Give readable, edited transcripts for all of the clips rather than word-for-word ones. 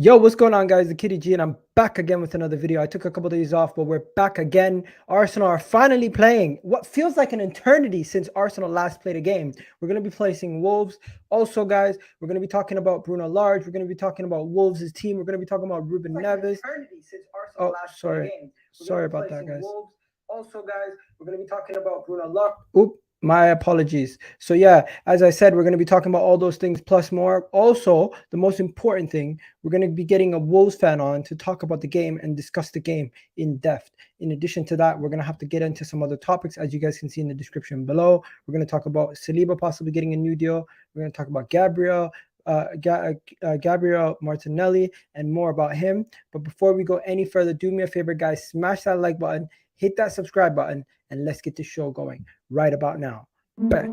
Yo, what's going on, guys? The Kitty G, and I'm back again with another video. I took a couple of days off, but we're back again. Arsenal are finally playing what feels like an eternity since Arsenal last played a game. We're going to be placing Wolves. Also, guys, we're going to be talking about Bruno Large. We're going to be talking about Wolves' team. We're going to be talking about Ruben Neves. Oh, sorry about that, guys. Also, guys, we're going to be talking about Bruno Large. Oop. My apologies. So yeah, as I said, we're going to be talking about all those things plus more. Also, the most important thing, we're going to be getting a Wolves fan on to talk about the game and discuss the game in depth. In addition to that, we're going to have to get into some other topics, as you guys can see in the description below. We're going to talk about Saliba possibly getting a new deal. We're going to talk about Gabriel Martinelli and more about him. But before we go any further, do me a favor, guys, smash that like button, hit that subscribe button, and let's get this show going right about now. Bet.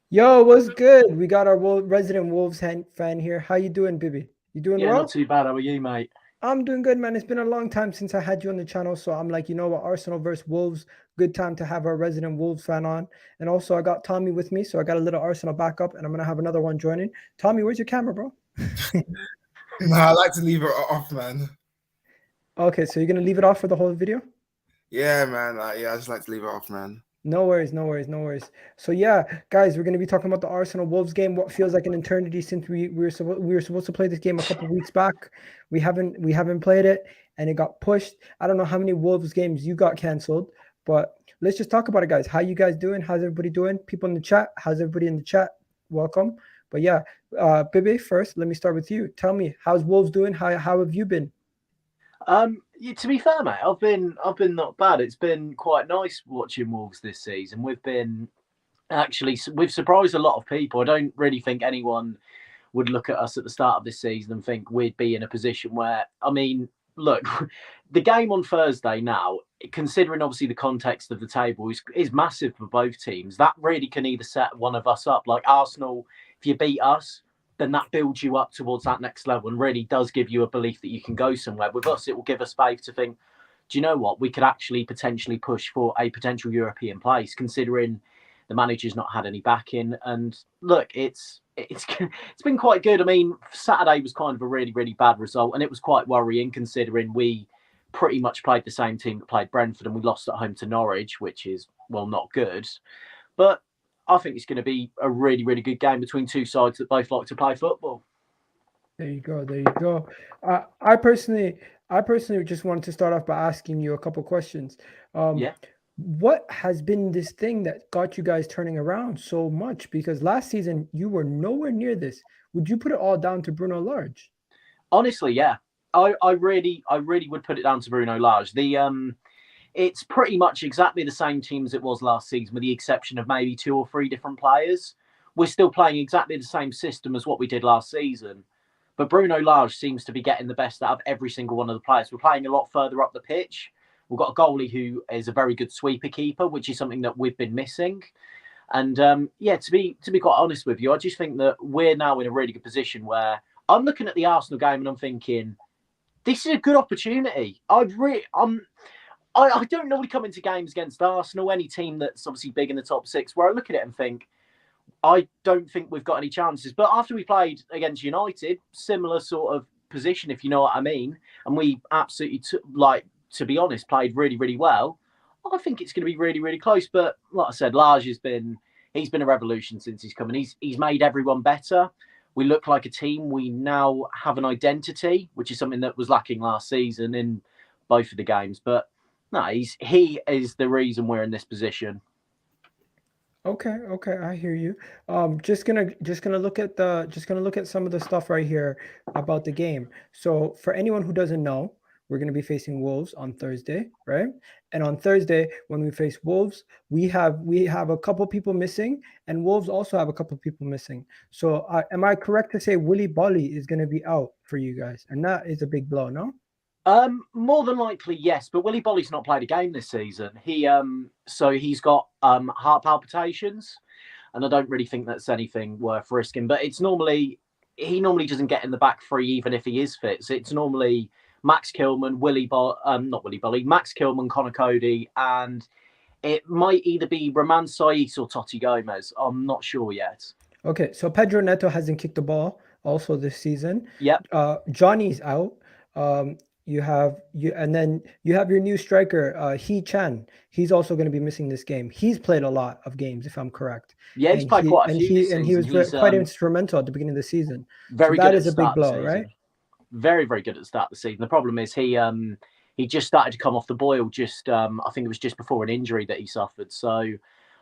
Yo, what's good? We got our resident Wolves fan here. How you doing, Bibi? You doing well? Not too bad. How are you, mate? I'm doing good, man. It's been a long time since I had you on the channel, so I'm like, you know what, Arsenal versus Wolves. Good time to have our resident Wolves fan on. And also, I got Tommy with me, so I got a little Arsenal backup, and I'm gonna have another one joining. Tommy, where's your camera, bro? I like to leave it off, man. Okay, so you're gonna leave it off for the whole video? Yeah, man. I just like to leave it off, man. No worries. So yeah, guys, we're gonna be talking about the Arsenal Wolves game. What feels like an eternity since we were supposed to play this game a couple weeks back. We haven't played it, and it got pushed. I don't know how many Wolves games you got canceled, but let's just talk about it, guys. How you guys doing? How's everybody doing? People in the chat. How's everybody in the chat? Welcome. But yeah, Bebe, first, let me start with you. Tell me, how's Wolves doing? How have you been? To be fair, mate, I've been not bad. It's been quite nice watching Wolves this season. We've surprised a lot of people. I don't really think anyone would look at us at the start of this season and think we'd be in a position where, I mean, look, the game on Thursday now, considering obviously the context of the table, is massive for both teams. That really can either set one of us up, like Arsenal. If you beat us, then that builds you up towards that next level and really does give you a belief that you can go somewhere. With us, it will give us faith to think, do you know what? We could actually potentially push for a potential European place, considering the manager's not had any backing. And look, it's been quite good. I mean, Saturday was kind of a really, really bad result, and it was quite worrying considering we pretty much played the same team that played Brentford and we lost at home to Norwich, which is, well, not good. But I think it's going to be a really, really good game between two sides that both like to play football. There you go. I personally just wanted to start off by asking you a couple questions. What has been this thing that got you guys turning around so much? Because last season you were nowhere near this. Would you put it all down to Bruno Large? Honestly, yeah. I really would put it down to Bruno Large. It's pretty much exactly the same team as it was last season, with the exception of maybe 2 or 3 different players. We're still playing exactly the same system as what we did last season. But Bruno Large seems to be getting the best out of every single one of the players. We're playing a lot further up the pitch. We've got a goalie who is a very good sweeper keeper, which is something that we've been missing. And to be quite honest with you, I just think that we're now in a really good position where I'm looking at the Arsenal game and I'm thinking, this is a good opportunity. I don't normally come into games against Arsenal, any team that's obviously big in the top 6, where I look at it and think, I don't think we've got any chances. But after we played against United, similar sort of position, if you know what I mean, and we absolutely, to be honest, played really, really well, I think it's going to be really, really close. But like I said, Large he's been a revolution since he's come in. He's made everyone better. We look like a team. We now have an identity, which is something that was lacking last season in both of the games. But no, he is the reason we're in this position. Okay, I hear you. Just gonna look at some of the stuff right here about the game. So for anyone who doesn't know, we're gonna be facing Wolves on Thursday, right? And on Thursday, when we face Wolves, we have a couple people missing, and Wolves also have a couple people missing. So am I correct to say Willy Bolly is gonna be out for you guys, and that is a big blow, no? More than likely, yes. But Willy Bolly's not played a game this season. So he's got heart palpitations, and I don't really think that's anything worth risking. But he normally doesn't get in the back three, even if he is fit. So it's normally Max Kilman, not Willy Bolly, Max Kilman, Connor Cody, and it might either be Roman Saiz or Totti Gomez. I'm not sure yet. Okay, so Pedro Neto hasn't kicked the ball also this season. Yep. Johnny's out. And then you have your new striker, Hee Chan. He's also going to be missing this game. He's played a lot of games, if I'm correct. Yeah, he's played quite a few. And he was quite instrumental at the beginning of the season. Very so good. That is a big blow, right? Very, very good at the start of the season. The problem is he just started to come off the boil. I think it was just before an injury that he suffered. So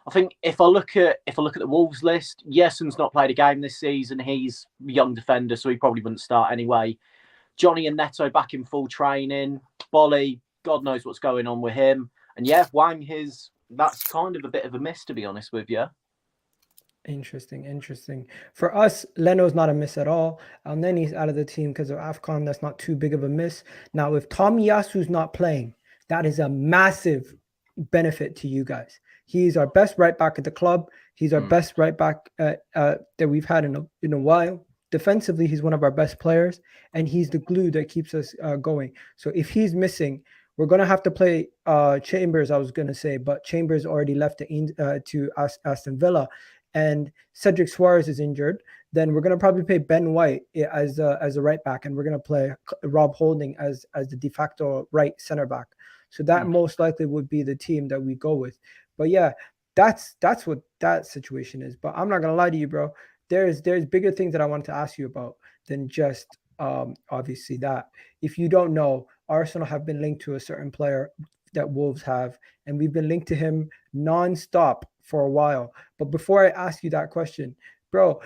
I think if I look at the Wolves list, Yessen's not played a game this season. He's a young defender, so he probably wouldn't start anyway. Johnny and Neto back in full training. Bolly, God knows what's going on with him. And yeah, Wang, that's kind of a bit of a miss, to be honest with you. Interesting. For us, Leno's not a miss at all. And then he's out of the team because of AFCON. That's not too big of a miss. Now, if Tomiyasu's not playing, that is a massive benefit to you guys. He's our best right back at the club. He's our best right back that we've had in a while. Defensively, he's one of our best players, and he's the glue that keeps us going. So if he's missing, we're going to have to play Chambers, I was going to say, but Chambers already left to Aston Villa, and Cedric Suarez is injured. Then we're going to probably play Ben White as a right back, and we're going to play Rob Holding as the de facto right center back. So that most likely would be the team that we go with. But yeah, that's what that situation is. But I'm not going to lie to you, bro. There's bigger things that I wanted to ask you about than just obviously that. If you don't know, Arsenal have been linked to a certain player that Wolves have, and we've been linked to him non-stop for a while. But before I ask you that question, bro,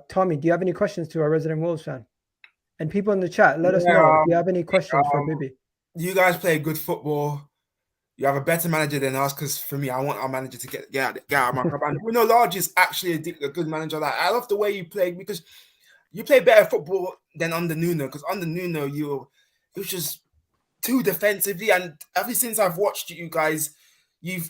Tommy, do you have any questions to our resident Wolves fan? And people in the chat, let us know if you have any questions for Bibi. You guys play good football. You have a better manager than us, because for me, I want our manager to get out of my club. And Bruno Lage is actually a good manager. Like, I love the way you play, because you play better football than under Nuno. Because under Nuno, you was just too defensively. And ever since I've watched you guys, you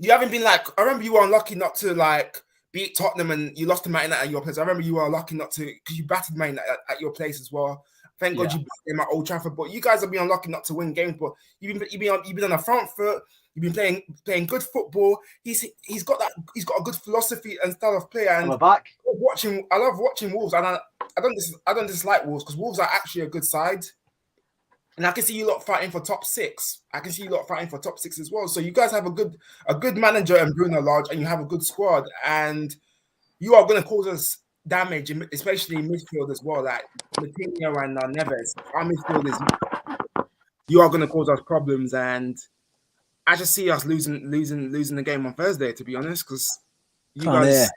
haven't been like. I remember you were unlucky not to like beat Tottenham, and you lost to Man United at your place. I remember you were unlucky not to, because you battered Man United at your place as well. Thank God you beat them at Old Trafford, but you guys have been unlucky not to win games. But you've been on the front foot. You've been playing good football. He's got a good philosophy and style of play. And back. I love watching Wolves, and I don't dislike Wolves, because Wolves are actually a good side. And I can see you lot fighting for top 6. I can see you lot fighting for top 6 as well. So you guys have a good manager in Bruno Lage, and you have a good squad, and you are going to cause us damage, especially in midfield as well, like Coutinho and Neves. Our midfield you are going to cause us problems, and I just see us losing the game on Thursday, to be honest, because you guys.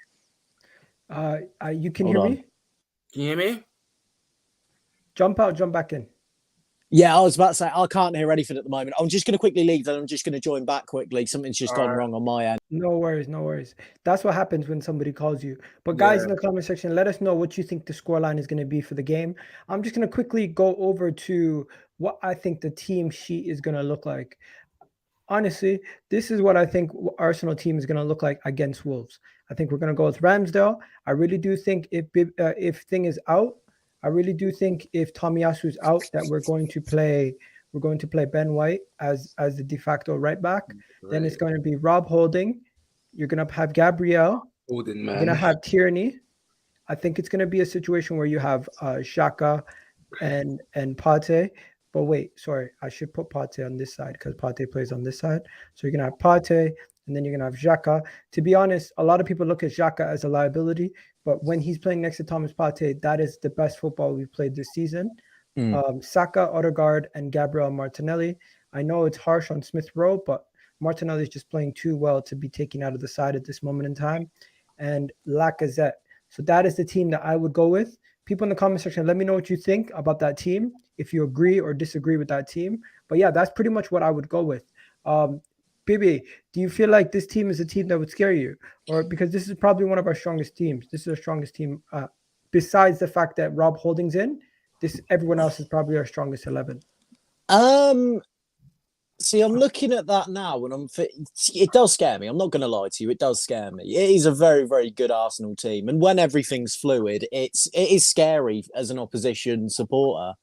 You can hear me? Can you hear me? Jump out, jump back in. Yeah, I was about to say, I can't hear anything at the moment. I'm just going to quickly leave, and I'm just going to join back quickly. Something's just gone wrong on my end. No worries. That's what happens when somebody calls you. But guys, in the comment section, let us know what you think the scoreline is going to be for the game. I'm just going to quickly go over to what I think the team sheet is going to look like. Honestly, this is what I think Arsenal team is going to look like against Wolves. I think we're going to go with Ramsdale. I really do think if Thing is out, I really do think if Tomiyasu's out, that we're going to play Ben White as the de facto right back. Right. Then it's going to be Rob Holding. You're going to have Gabriel. Holding, man. You're going to have Tierney. I think it's going to be a situation where you have Xhaka and Partey. But wait, sorry, I should put Partey on this side because Partey plays on this side. So you're going to have Partey, and then you're going to have Xhaka. To be honest, a lot of people look at Xhaka as a liability, but when he's playing next to Thomas Partey, that is the best football we've played this season. Saka, Odegaard, and Gabriel Martinelli. I know it's harsh on Smith Rowe, but Martinelli is just playing too well to be taken out of the side at this moment in time. And Lacazette. So that is the team that I would go with. People in the comment section, let me know what you think about that team, if you agree or disagree with that team. But yeah, that's pretty much what I would go with. Bibi, do you feel like this team is a team that would scare you? Or because this is probably one of our strongest teams. This is our strongest team. Besides the fact that Rob Holding's in, this everyone else is probably our strongest 11? See, I'm looking at that now, and it does scare me. I'm not going to lie to you; it does scare me. It is a very, very good Arsenal team, and when everything's fluid, it is scary as an opposition supporter.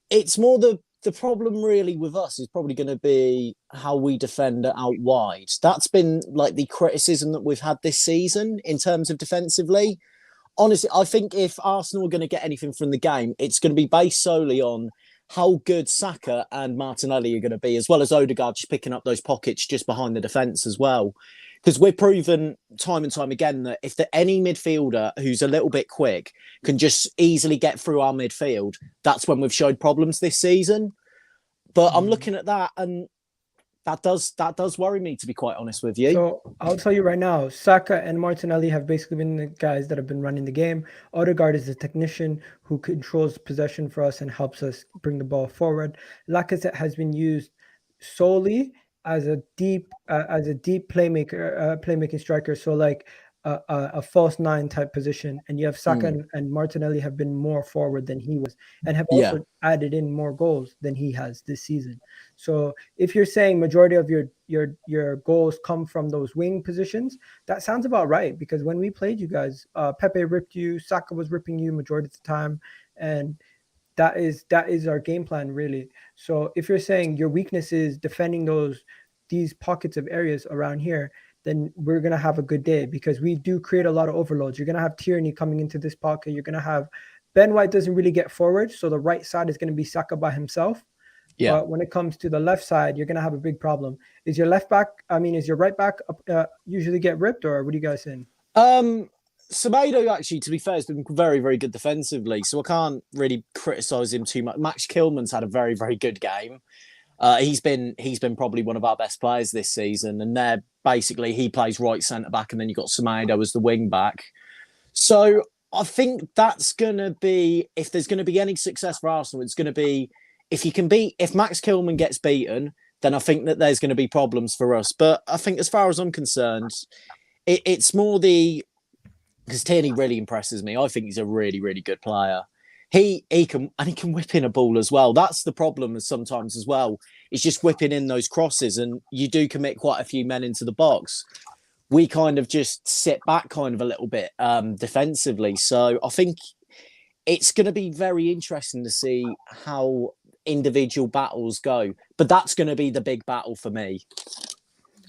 It's more the problem really with us is probably going to be how we defend out wide. That's been like the criticism that we've had this season in terms of defensively. Honestly, I think if Arsenal are going to get anything from the game, it's going to be based solely on how good Saka and Martinelli are going to be, as well as Odegaard just picking up those pockets just behind the defence as well. Because we're proven time and time again that if any midfielder who's a little bit quick can just easily get through our midfield, that's when we've showed problems this season. But I'm looking at that, and that does worry me, to be quite honest with you. So I'll tell you right now, Saka and Martinelli have basically been the guys that have been running the game. Odegaard is the technician who controls possession for us and helps us bring the ball forward. Lacazette has been used solely as a deep playmaking striker. So like a false nine type position, and you have Saka and Martinelli have been more forward than he was, and have also added in more goals than he has this season. So if you're saying majority of your goals come from those wing positions, that sounds about right. Because when we played you guys, Pepe ripped you, Saka was ripping you majority of the time, and that is our game plan really. So if you're saying your weakness is defending these pockets of areas around here, then we're going to have a good day, because we do create a lot of overloads. You're going to have Tierney coming into this pocket. You're going to have Ben White doesn't really get forward, so the right side is going to be Saka by himself. Yeah. But when it comes to the left side, you're going to have a big problem. Is your right back usually get ripped, or what are you guys saying? Semedo, actually, to be fair, has been very, very good defensively, so I can't really criticise him too much. Max Kilman's had a very, very good game. He's been probably one of our best players this season, and he plays right centre back, and then you've got Semedo as the wing back. So I think that's going to be, if there's going to be any success for Arsenal, it's going to be if Max Kilman gets beaten, then I think that there's going to be problems for us. But I think as far as I'm concerned, it's more because Tierney really impresses me. I think he's a really, really good player. He can whip in a ball as well. That's the problem sometimes as well. It's just whipping in those crosses, and you do commit quite a few men into the box. We kind of just sit back kind of a little bit defensively. So I think it's going to be very interesting to see how individual battles go. But that's going to be the big battle for me.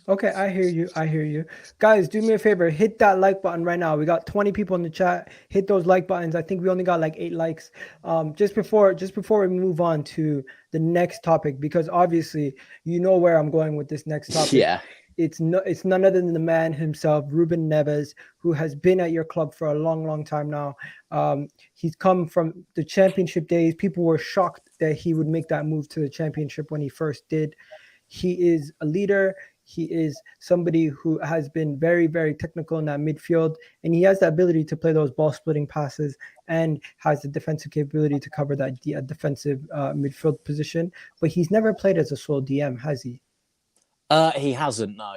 Okay, I hear you. Guys, do me a favor. Hit that like button right now. We got 20 people in the chat. Hit those like buttons. I think we only got like 8 likes. Just before we move on to the next topic, because obviously you know where I'm going with this next topic. Yeah. It's none other than the man himself, Ruben Neves, who has been at your club for a long, long time now. He's come from the championship days. People were shocked that he would make that move to the championship when he first did. He is a leader. He is somebody who has been very, very technical in that midfield, and he has the ability to play those ball-splitting passes and has the defensive capability to cover that defensive midfield position. But he's never played as a sole DM, has he? He hasn't, no.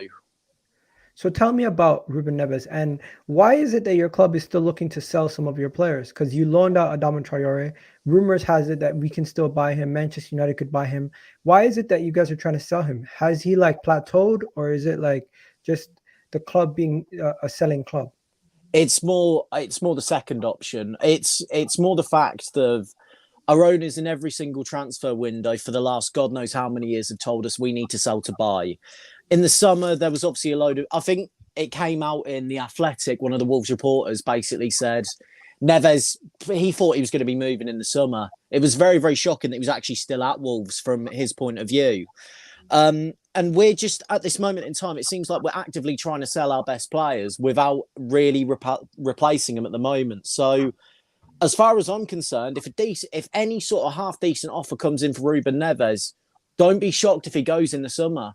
So tell me about Ruben Neves, and why is it that your club is still looking to sell some of your players? Because you loaned out Adama Traore. Rumors has it that we can still buy him. Manchester United could buy him. Why is it that you guys are trying to sell him? Has he like plateaued, or is it like just the club being a selling club? It's more the second option. It's more the fact that our owners in every single transfer window for the last God knows how many years have told us we need to sell to buy. In the summer, there was obviously a load of... I think it came out in The Athletic, one of the Wolves reporters basically said Neves, he thought he was going to be moving in the summer. It was very, very shocking that he was actually still at Wolves from his point of view. And we're just, at this moment in time, it seems like we're actively trying to sell our best players without really replacing them at the moment. So as far as I'm concerned, if any sort of half-decent offer comes in for Ruben Neves, don't be shocked if he goes in the summer.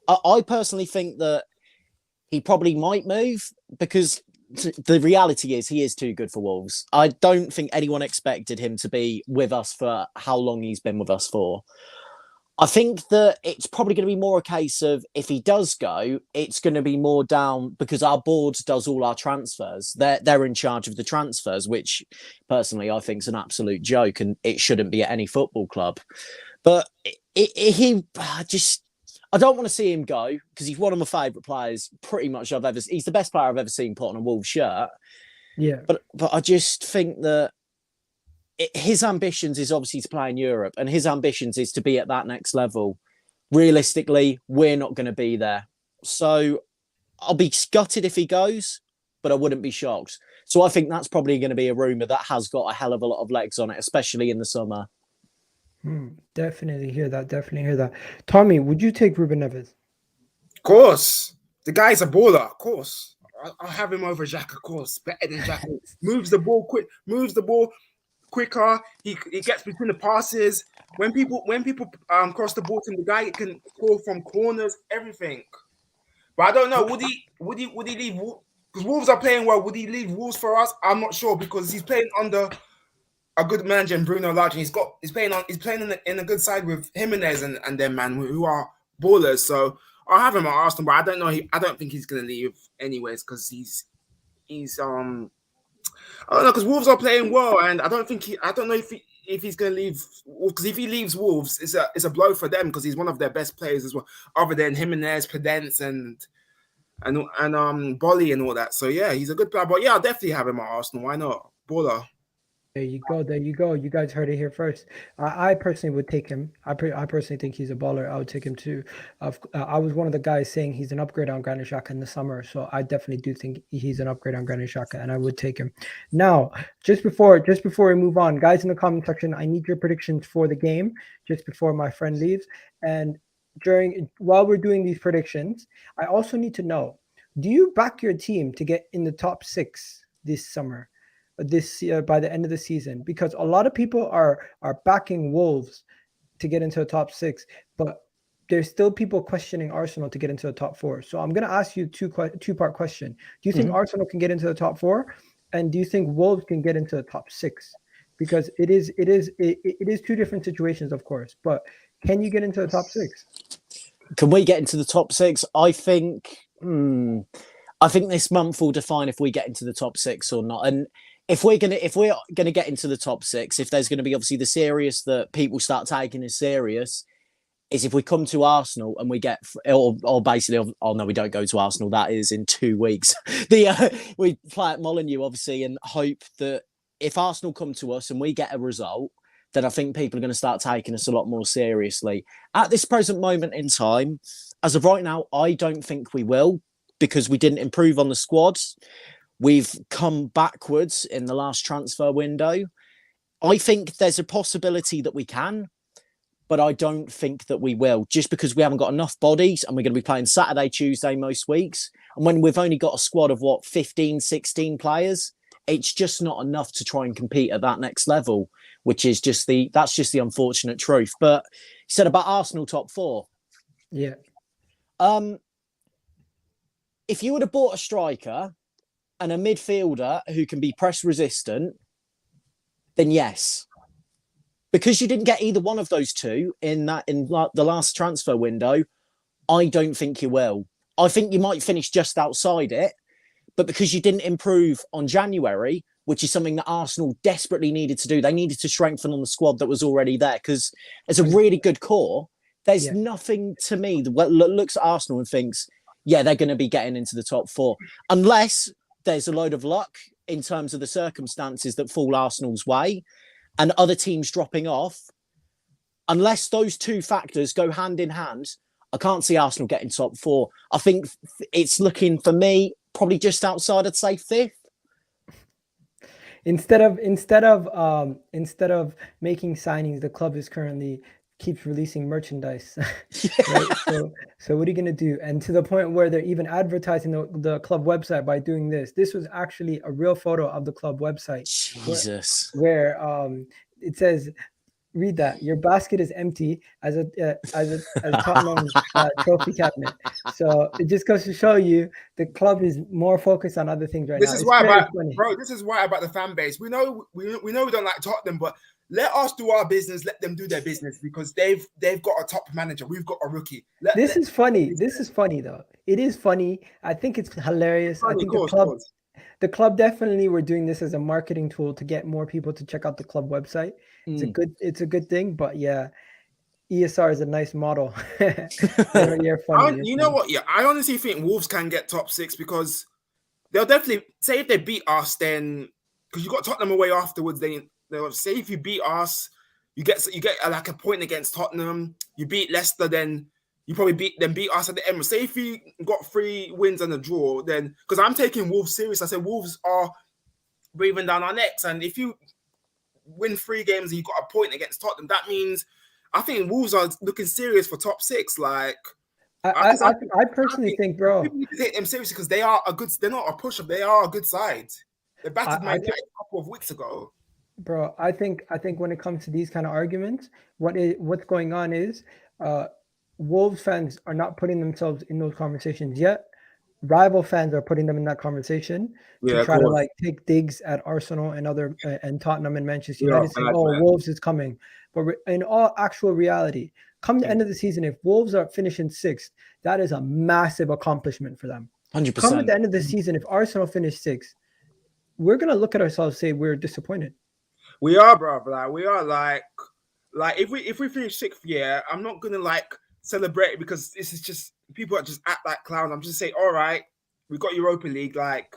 I personally think that he probably might move, because the reality is he is too good for Wolves. I don't think anyone expected him to be with us for how long he's been with us for. I think that it's probably going to be more a case of if he does go, it's going to be more down because our board does all our transfers. They're in charge of the transfers, which personally I think is an absolute joke and it shouldn't be at any football club. But I don't want to see him go because he's one of my favourite players pretty much he's the best player I've ever seen put on a Wolves shirt. Yeah. But I just think that his ambitions is obviously to play in Europe and his ambitions is to be at that next level. Realistically, we're not going to be there. So I'll be gutted if he goes, but I wouldn't be shocked. So I think that's probably going to be a rumour that has got a hell of a lot of legs on it, especially in the summer. Definitely hear that. Tommy, would you take Ruben Neves? Of course. The guy's a baller, of course. I'll have him over Xhaka, of course. Better than Xhaka. Moves the ball quicker. He gets between the passes. When people cross the ball to him, the guy can score from corners, everything. But I don't know. Would he leave? Because Wolves are playing well. Would he leave Wolves for us? I'm not sure because he's playing under a good manager in Bruno Lage. He's playing in a good side with Jimenez and them man who are ballers. So I'll have him at Arsenal, but I don't know. I don't think he's gonna leave anyways because he's I don't know because Wolves are playing well, and I don't know if he's gonna leave because if he leaves Wolves, it's a blow for them because he's one of their best players as well, other than Jimenez, Pedence, and Bolly and all that. So yeah, he's a good player. But yeah, I'll definitely have him at Arsenal. Why not? Baller. There you go. You guys heard it here first. I personally would take him. I personally think he's a baller. I would take him too. I was one of the guys saying he's an upgrade on Granit Xhaka in the summer, so I definitely do think he's an upgrade on Granit Xhaka, and I would take him. Now, just before we move on, guys in the comment section, I need your predictions for the game just before my friend leaves. And while we're doing these predictions, I also need to know: do you back your team to get in the top 6 this summer? This by the end of the season, because a lot of people are backing Wolves to get into the top 6, but there's still people questioning Arsenal to get into the top 4. So I'm going to ask you two-part question. Do you think Arsenal can get into the top 4, and do you think Wolves can get into the top 6? Because it is two different situations, of course, but can you get into the top 6? Can we get into the top 6? I think this month will define if we get into the top 6 or not. And if we're gonna get into the top 6, if there's gonna be obviously the serious that people start taking as serious, is if we come to Arsenal and we get or basically no, we don't go to Arsenal. That is in 2 weeks. We play at Molineux obviously and hope that if Arsenal come to us and we get a result, then I think people are going to start taking us a lot more seriously. At this present moment in time, as of right now, I don't think we will because we didn't improve on the squad. We've come backwards in the last transfer window. I think there's a possibility that we can, but I don't think that we will, just because we haven't got enough bodies and we're going to be playing Saturday, Tuesday most weeks. And when we've only got a squad of 15, 16 players, it's just not enough to try and compete at that next level, which is that's just the unfortunate truth. But you said about Arsenal top 4. Yeah. If you would have bought a striker and a midfielder who can be press resistant, then yes. Because you didn't get either one of those two in the last transfer window, I don't think you will. I think you might finish just outside it, but because you didn't improve on January, which is something that Arsenal desperately needed to do, they needed to strengthen on the squad that was already there because it's a really good core. There's nothing to me that looks at Arsenal and thinks, yeah, they're going to be getting into the top 4. Unless there's a load of luck in terms of the circumstances that fall Arsenal's way and other teams dropping off. Unless those two factors go hand in hand, I can't see Arsenal getting top 4. I think it's looking for me probably just outside, I'd say 5th. Instead of making signings, the club is currently keeps releasing merchandise. Right? So what are you gonna do? And to the point where they're even advertising the club website by doing this. This was actually a real photo of the club website. Jesus. Where it says, read that, your basket is empty as Tottenham's trophy cabinet. So it just goes to show you the club is more focused on other things right now. This is why about the fan base. We know we don't like Tottenham, but let us do our business. Let them do their business because they've got a top manager. We've got a rookie. This is funny. This is funny though. It is funny. I think it's hilarious. I think the club definitely were doing this as a marketing tool to get more people to check out the club website. It's a good thing, but yeah, ESR is a nice model. You're funny. You know what? Yeah, I honestly think Wolves can get top 6 because they'll definitely say if they beat us, then because you got Tottenham away afterwards, they'll say if you beat us, you get like a point against Tottenham. You beat Leicester, then you probably beat us at the Emirates. Say if you got 3 wins and a draw, then because I'm taking Wolves serious, I said Wolves are breathing down our necks, and if you win 3 games and you got a point against Tottenham, that means I think Wolves are looking serious for top 6. Like I personally think, bro, people need to take them seriously because they are a good. They're not a push-up. They are a good side. They battered Man United a couple of weeks ago. Bro, I think when it comes to these kind of arguments, what's going on is Wolves fans are not putting themselves in those conversations yet. Rival fans are putting them in that conversation to try to like take digs at Arsenal and other and Tottenham and Manchester United, saying, "Oh, Wolves is coming." But in all actual reality, come the end of the season, if Wolves are finishing 6th, that is a massive accomplishment for them. 100%. Come at the end of the season, if Arsenal finish 6th, we're gonna look at ourselves and say we're disappointed. We are, bro. Like we are, like if we finish 6th, yeah, I'm not gonna like celebrate because this is just people are just act like clowns. I'm just saying, all right, we got Europa League, like,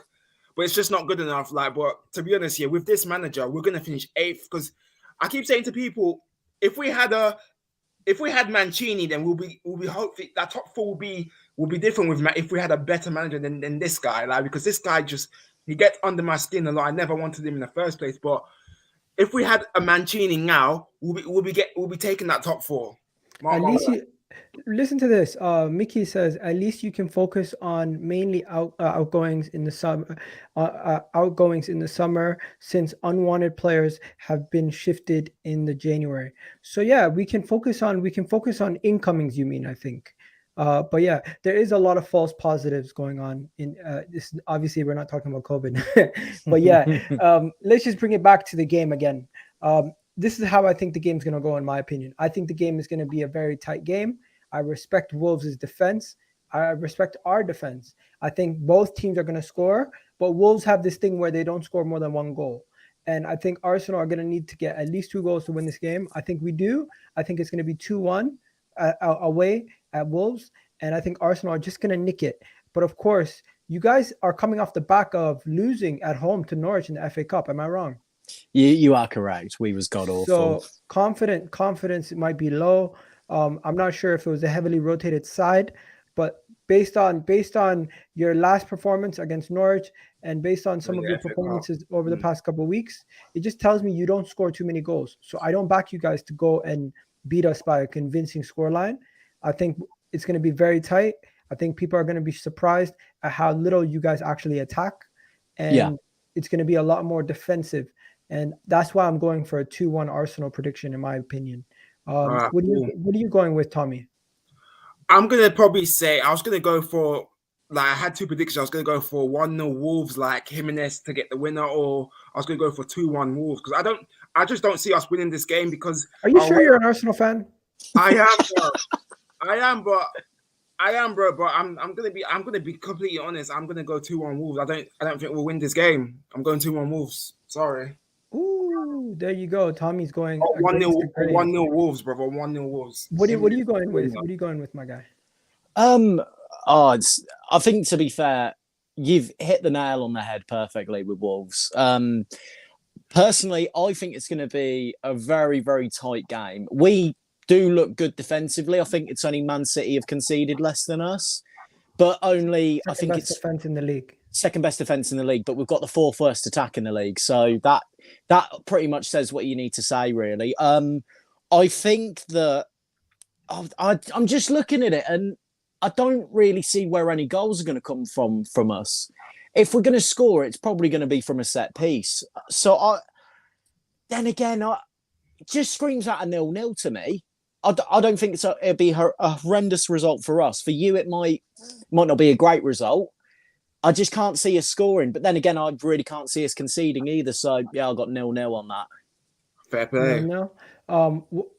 but it's just not good enough. Like, but to be honest, yeah, with this manager, we're gonna finish 8th because I keep saying to people, if we had Mancini, then we'll be hopefully that top 4 will be different with if we had a better manager than this guy, like because this guy he gets under my skin a lot. I never wanted him in the first place, but if we had a Mancini now, we'll be taking that top 4. At least you listen to this. Mickey says at least you can focus on mainly outgoings in the summer. Outgoings in the summer since unwanted players have been shifted in the January. So yeah, we can focus on incomings. You mean I think. But yeah, there is a lot of false positives going on in this. Obviously, we're not talking about COVID, but yeah, let's just bring it back to the game again. This is how I think the game's going to go, in my opinion. I think the game is going to be a very tight game. I respect Wolves' defense. I respect our defense. I think both teams are going to score, but Wolves have this thing where they don't score more than 1 goal. And I think Arsenal are going to need to get at least 2 goals to win this game. I think we do. I think it's going to be 2-1 away at Wolves. And I think Arsenal are just going to nick it. But of course, you guys are coming off the back of losing at home to Norwich in the FA Cup. Am I wrong? You are correct. We was god awful. So confidence might be low. I'm not sure if it was a heavily rotated side, but based on your last performance against Norwich and based on some of your performances over the past couple of weeks, it just tells me you don't score too many goals. So I don't back you guys to go and beat us by a convincing scoreline. I think it's going to be very tight. I think people are going to be surprised at how little you guys actually attack, and it's going to be a lot more defensive. And that's why I'm going for a 2-1 Arsenal prediction, in my opinion. What are you going with, Tommy? I'm going to probably say I was going to go for, like, I had 2 predictions. I was going to go for 1-0 Wolves, like Jimenez to get the winner, or I was going to go for 2-1 Wolves because I just don't see us winning this game because. Are you sure you're an Arsenal fan? I am, bro. But I'm gonna be completely honest. I'm gonna go 2-1 Wolves. I don't think we'll win this game. I'm going 2-1 Wolves. Sorry. Ooh, there you go. Tommy's going 1-0 Wolves, brother. 1-0 Wolves. What are you going with? What are you going with, my guy? I think, to be fair, you've hit the nail on the head perfectly with Wolves. Personally, I think it's going to be a very, very tight game. We do look good defensively. I think it's only Man City have conceded less than us, but only I think it's defense in the league. Second best defense in the league, but we've got the 4th worst attack in the league. So that pretty much says what you need to say, really. I think that I'm just looking at it, and I don't really see where any goals are going to come from us. If we're going to score, it's probably going to be from a set piece. So then again, it just screams out a 0-0 to me. I don't think it'll be a horrendous result for us. For you, it might not be a great result. I just can't see us scoring. But then again, I really can't see us conceding either. So, yeah, I've got 0-0 on that. Fair play. No.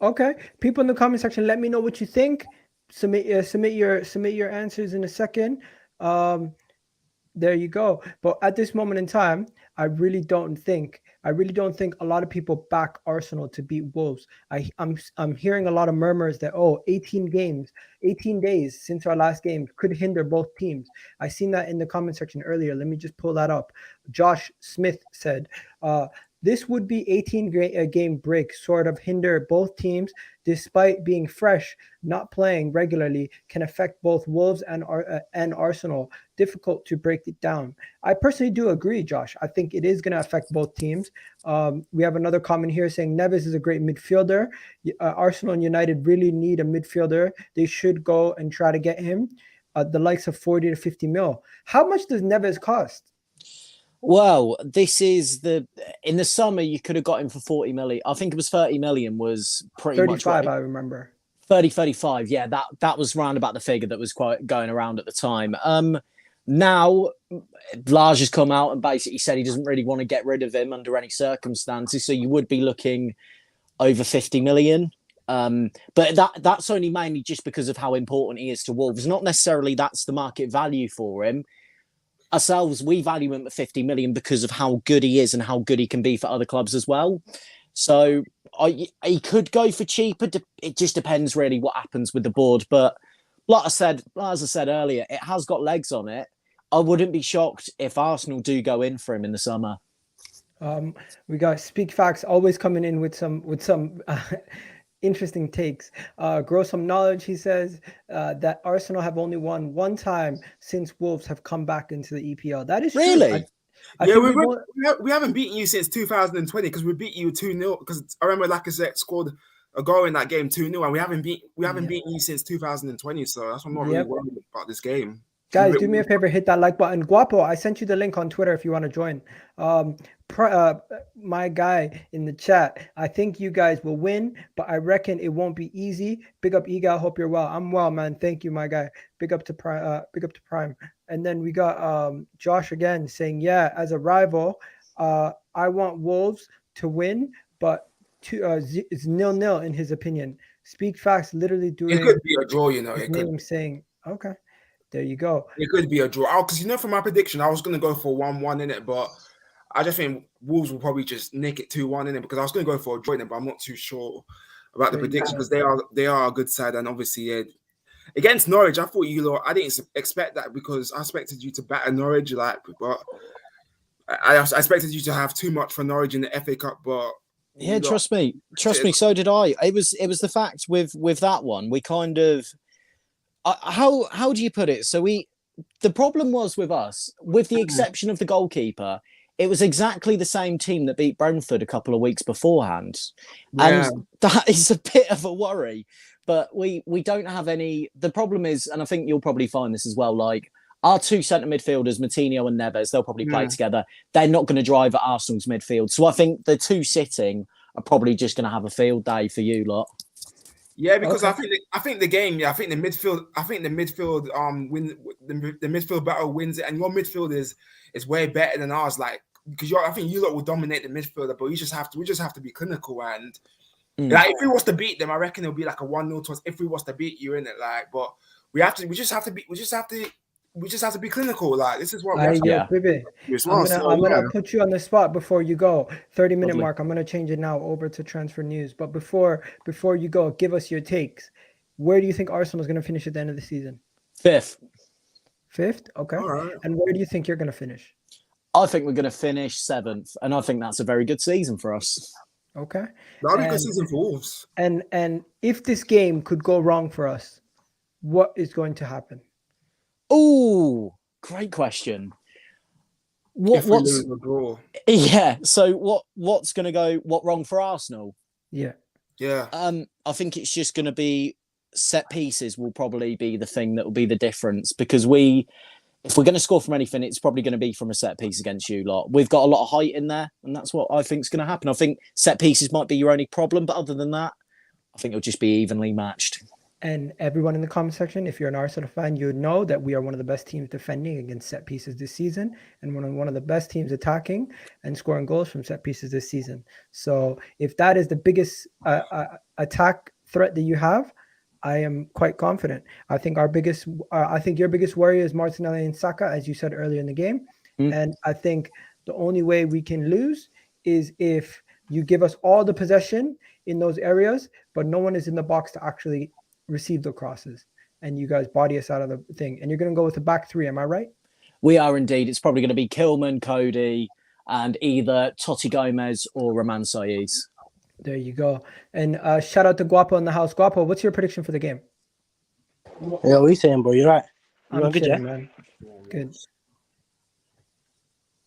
Okay. People in the comment section, let me know what you think. Submit your answers in a second. There you go. But at this moment in time, I really don't think a lot of people back Arsenal to beat Wolves. I'm hearing a lot of murmurs that 18 games, 18 days since our last game could hinder both teams. I seen that in the comment section earlier. Let me just pull that up. Josh Smith said, this would be 18 game break, sort of hinder both teams despite being fresh, not playing regularly, can affect both Wolves and Arsenal. Difficult to break it down. I personally do agree, Josh. I think it is going to affect both teams. We have another comment here saying Neves is a great midfielder. Arsenal and United really need a midfielder. They should go and try to get him. The likes of 40 to 50 mil. How much does Neves cost? Well, this is in the summer you could have got him for 40 million. I think it was 30 million was pretty 35, much 35. I remember. 35. Yeah, that was round about the figure that was quite going around at the time. Now Lars has come out and basically said he doesn't really want to get rid of him under any circumstances. So you would be looking over 50 million. But that's only mainly just because of how important he is to Wolves. Not necessarily that's the market value for him. Ourselves, we value him at 50 million because of how good he is and how good he can be for other clubs as well. So he could go for cheaper. It just depends really what happens with the board. But as I said earlier, it has got legs on it. I wouldn't be shocked if Arsenal do go in for him in the summer. We got Speak Facts always coming in with some interesting takes. Grow some knowledge. He says that Arsenal have only won one time since Wolves have come back into the EPL. That is true. Really? We haven't beaten you since 2020 because we beat you 2-0. Because I remember Lacazette scored a goal in that game 2-0, and we haven't beaten you since 2020. So that's why I'm not really worried about this game. Guys, do me a favor, hit that like button. Guapo, I sent you the link on Twitter if you want to join. My guy in the chat, I think you guys will win, but I reckon it won't be easy. Big up Egal, hope you're well. I'm well, man. Thank you, my guy. Big up to Prime. And then we got Josh again saying, yeah, as a rival, I want Wolves to win, but it's 0-0 in his opinion. Speak Facts literally doing. It could be a draw, you know. It could. Saying, okay. There you go. It could be a draw. Because, for my prediction, I was going to go for 1-1 in it, but I just think Wolves will probably just nick it 2-1 in it because I was going to go for a draw in it, but I'm not too sure about the prediction because they are a good side. And obviously, against Norwich, I didn't expect that because I expected you to batter Norwich, but I expected you to have too much for Norwich in the FA Cup, but yeah, trust me, so did I. It was the fact with that one, we kind of. How do you put it? So the problem was with us, with the exception of the goalkeeper, it was exactly the same team that beat Brentford a couple of weeks beforehand. Yeah. And that is a bit of a worry. But we don't have any. The problem is, and I think you'll probably find this as well, like our two centre midfielders, Moutinho and Neves, they'll probably play together. They're not going to drive at Arsenal's midfield. So I think the two sitting are probably just going to have a field day for you lot. Yeah, because I think the game. Yeah, I think the midfield the midfield battle wins it, and your midfield is way better than ours. Like because I think you lot will dominate the midfielder, but we just have to be clinical and like if we was to beat them, I reckon it'll be like a 1-0 to us. If we was to beat you in it, like, but we just have to be clinical. Like this is what we have to Pepe, I'm gonna put you on the spot before you go. 30-minute mark. I'm gonna change it now over to transfer news. But before you go, give us your takes. Where do you think Arsenal is gonna finish at the end of the season? Fifth. Okay. Right. And where do you think you're gonna finish? I think we're gonna finish 7th, and I think that's a very good season for us. Okay. That'll be a good season for Wolves. And if this game could go wrong for us, what is going to happen? Oh, great question. What's So what's going to go wrong for Arsenal? Yeah. I think it's just going to be set pieces will probably be the thing that will be the difference because if we're going to score from anything, it's probably going to be from a set piece against you lot. We've got a lot of height in there, and that's what I think is going to happen. I think set pieces might be your only problem, but other than that, I think it'll just be evenly matched. And everyone in the comment section, if you're an Arsenal fan, you would know that we are one of the best teams defending against set pieces this season, and one of the best teams attacking and scoring goals from set pieces this season. So if that is the biggest attack threat that you have, I am quite confident. I think your biggest worry is Martinelli and Saka, as you said earlier in the game. And I think the only way we can lose is if you give us all the possession in those areas, but no one is in the box to actually receive the crosses, and you guys body us out of the thing. And you're going to go with the back three, am I right? We are indeed. It's probably going to be Kilman, Cody, and either Totti Gomez or Roman Saiz. There you go. And shout out to Guapo in the house. Guapo, what's your prediction for the game? Yeah, what are you saying, bro? You're right. I'm kidding, man. Good.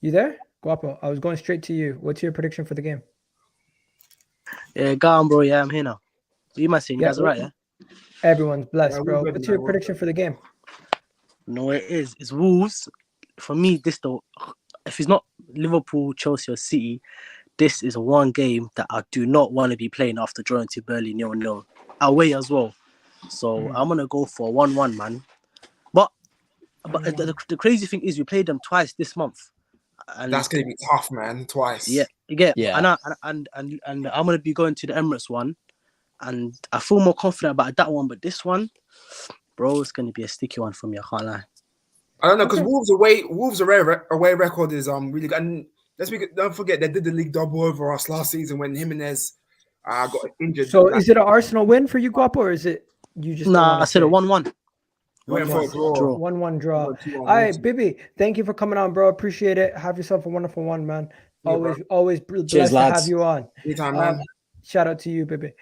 You there? Guapo, I was going straight to you. What's your prediction for the game? Yeah, go on, bro. Yeah, I'm here now. What you might saying? You guys are right, yeah? Everyone's blessed, Yeah, bro. we're good, What's man. your We're prediction for the game? No, what it is. It's Wolves. For me, this though, if it's not Liverpool, Chelsea, or City, this is one game that I do not want to be playing after drawing to Burnley 0-0 away as well. So I'm gonna go for 1-1, man. But the crazy thing is, we played them twice this month. And That's gonna be tough, man. Twice. yeah, you get. Yeah. And I'm gonna be going to the Emirates one, and I feel more confident about that one. But this one, bro, it's gonna be a sticky one for me. I can't lie. I don't know because Wolves away record is really good. And don't forget they did the league double over us last season when Jimenez got injured. So is it an Arsenal win for you, Guapo, or is it you just? Nah, I said a 1-1. We went for a draw. 1-1 draw. Or 2-1 All right, win. Bibi, thank you for coming on, bro. Appreciate it. Have yourself a wonderful one, man. Yeah, Always blessed to lads. have you on. Anytime, man. Shout out to you, Bibi.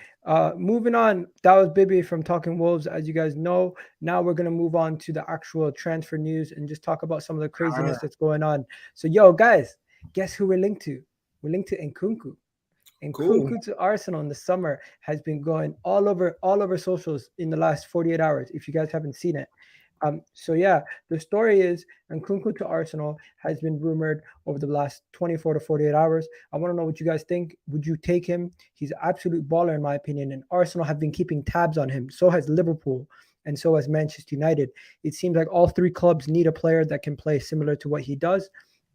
Moving on, that was Bibi from Talking Wolves. As you guys know, now we're gonna move on to the actual transfer news and just talk about some of the craziness that's going on. So, yo, guys, guess who we're linked to? We're linked to Nkunku. Nkunku to Arsenal in the summer has been going all over socials in the last 48 hours. If you guys haven't seen it. So yeah, the story is Nkunku to Arsenal has been rumored over the last 24 to 48 hours. I want to know what you guys think. Would you take him? He's an absolute baller in my opinion, and Arsenal have been keeping tabs on him. So has Liverpool, and so has Manchester United. It seems like all three clubs need a player that can play similar to what he does.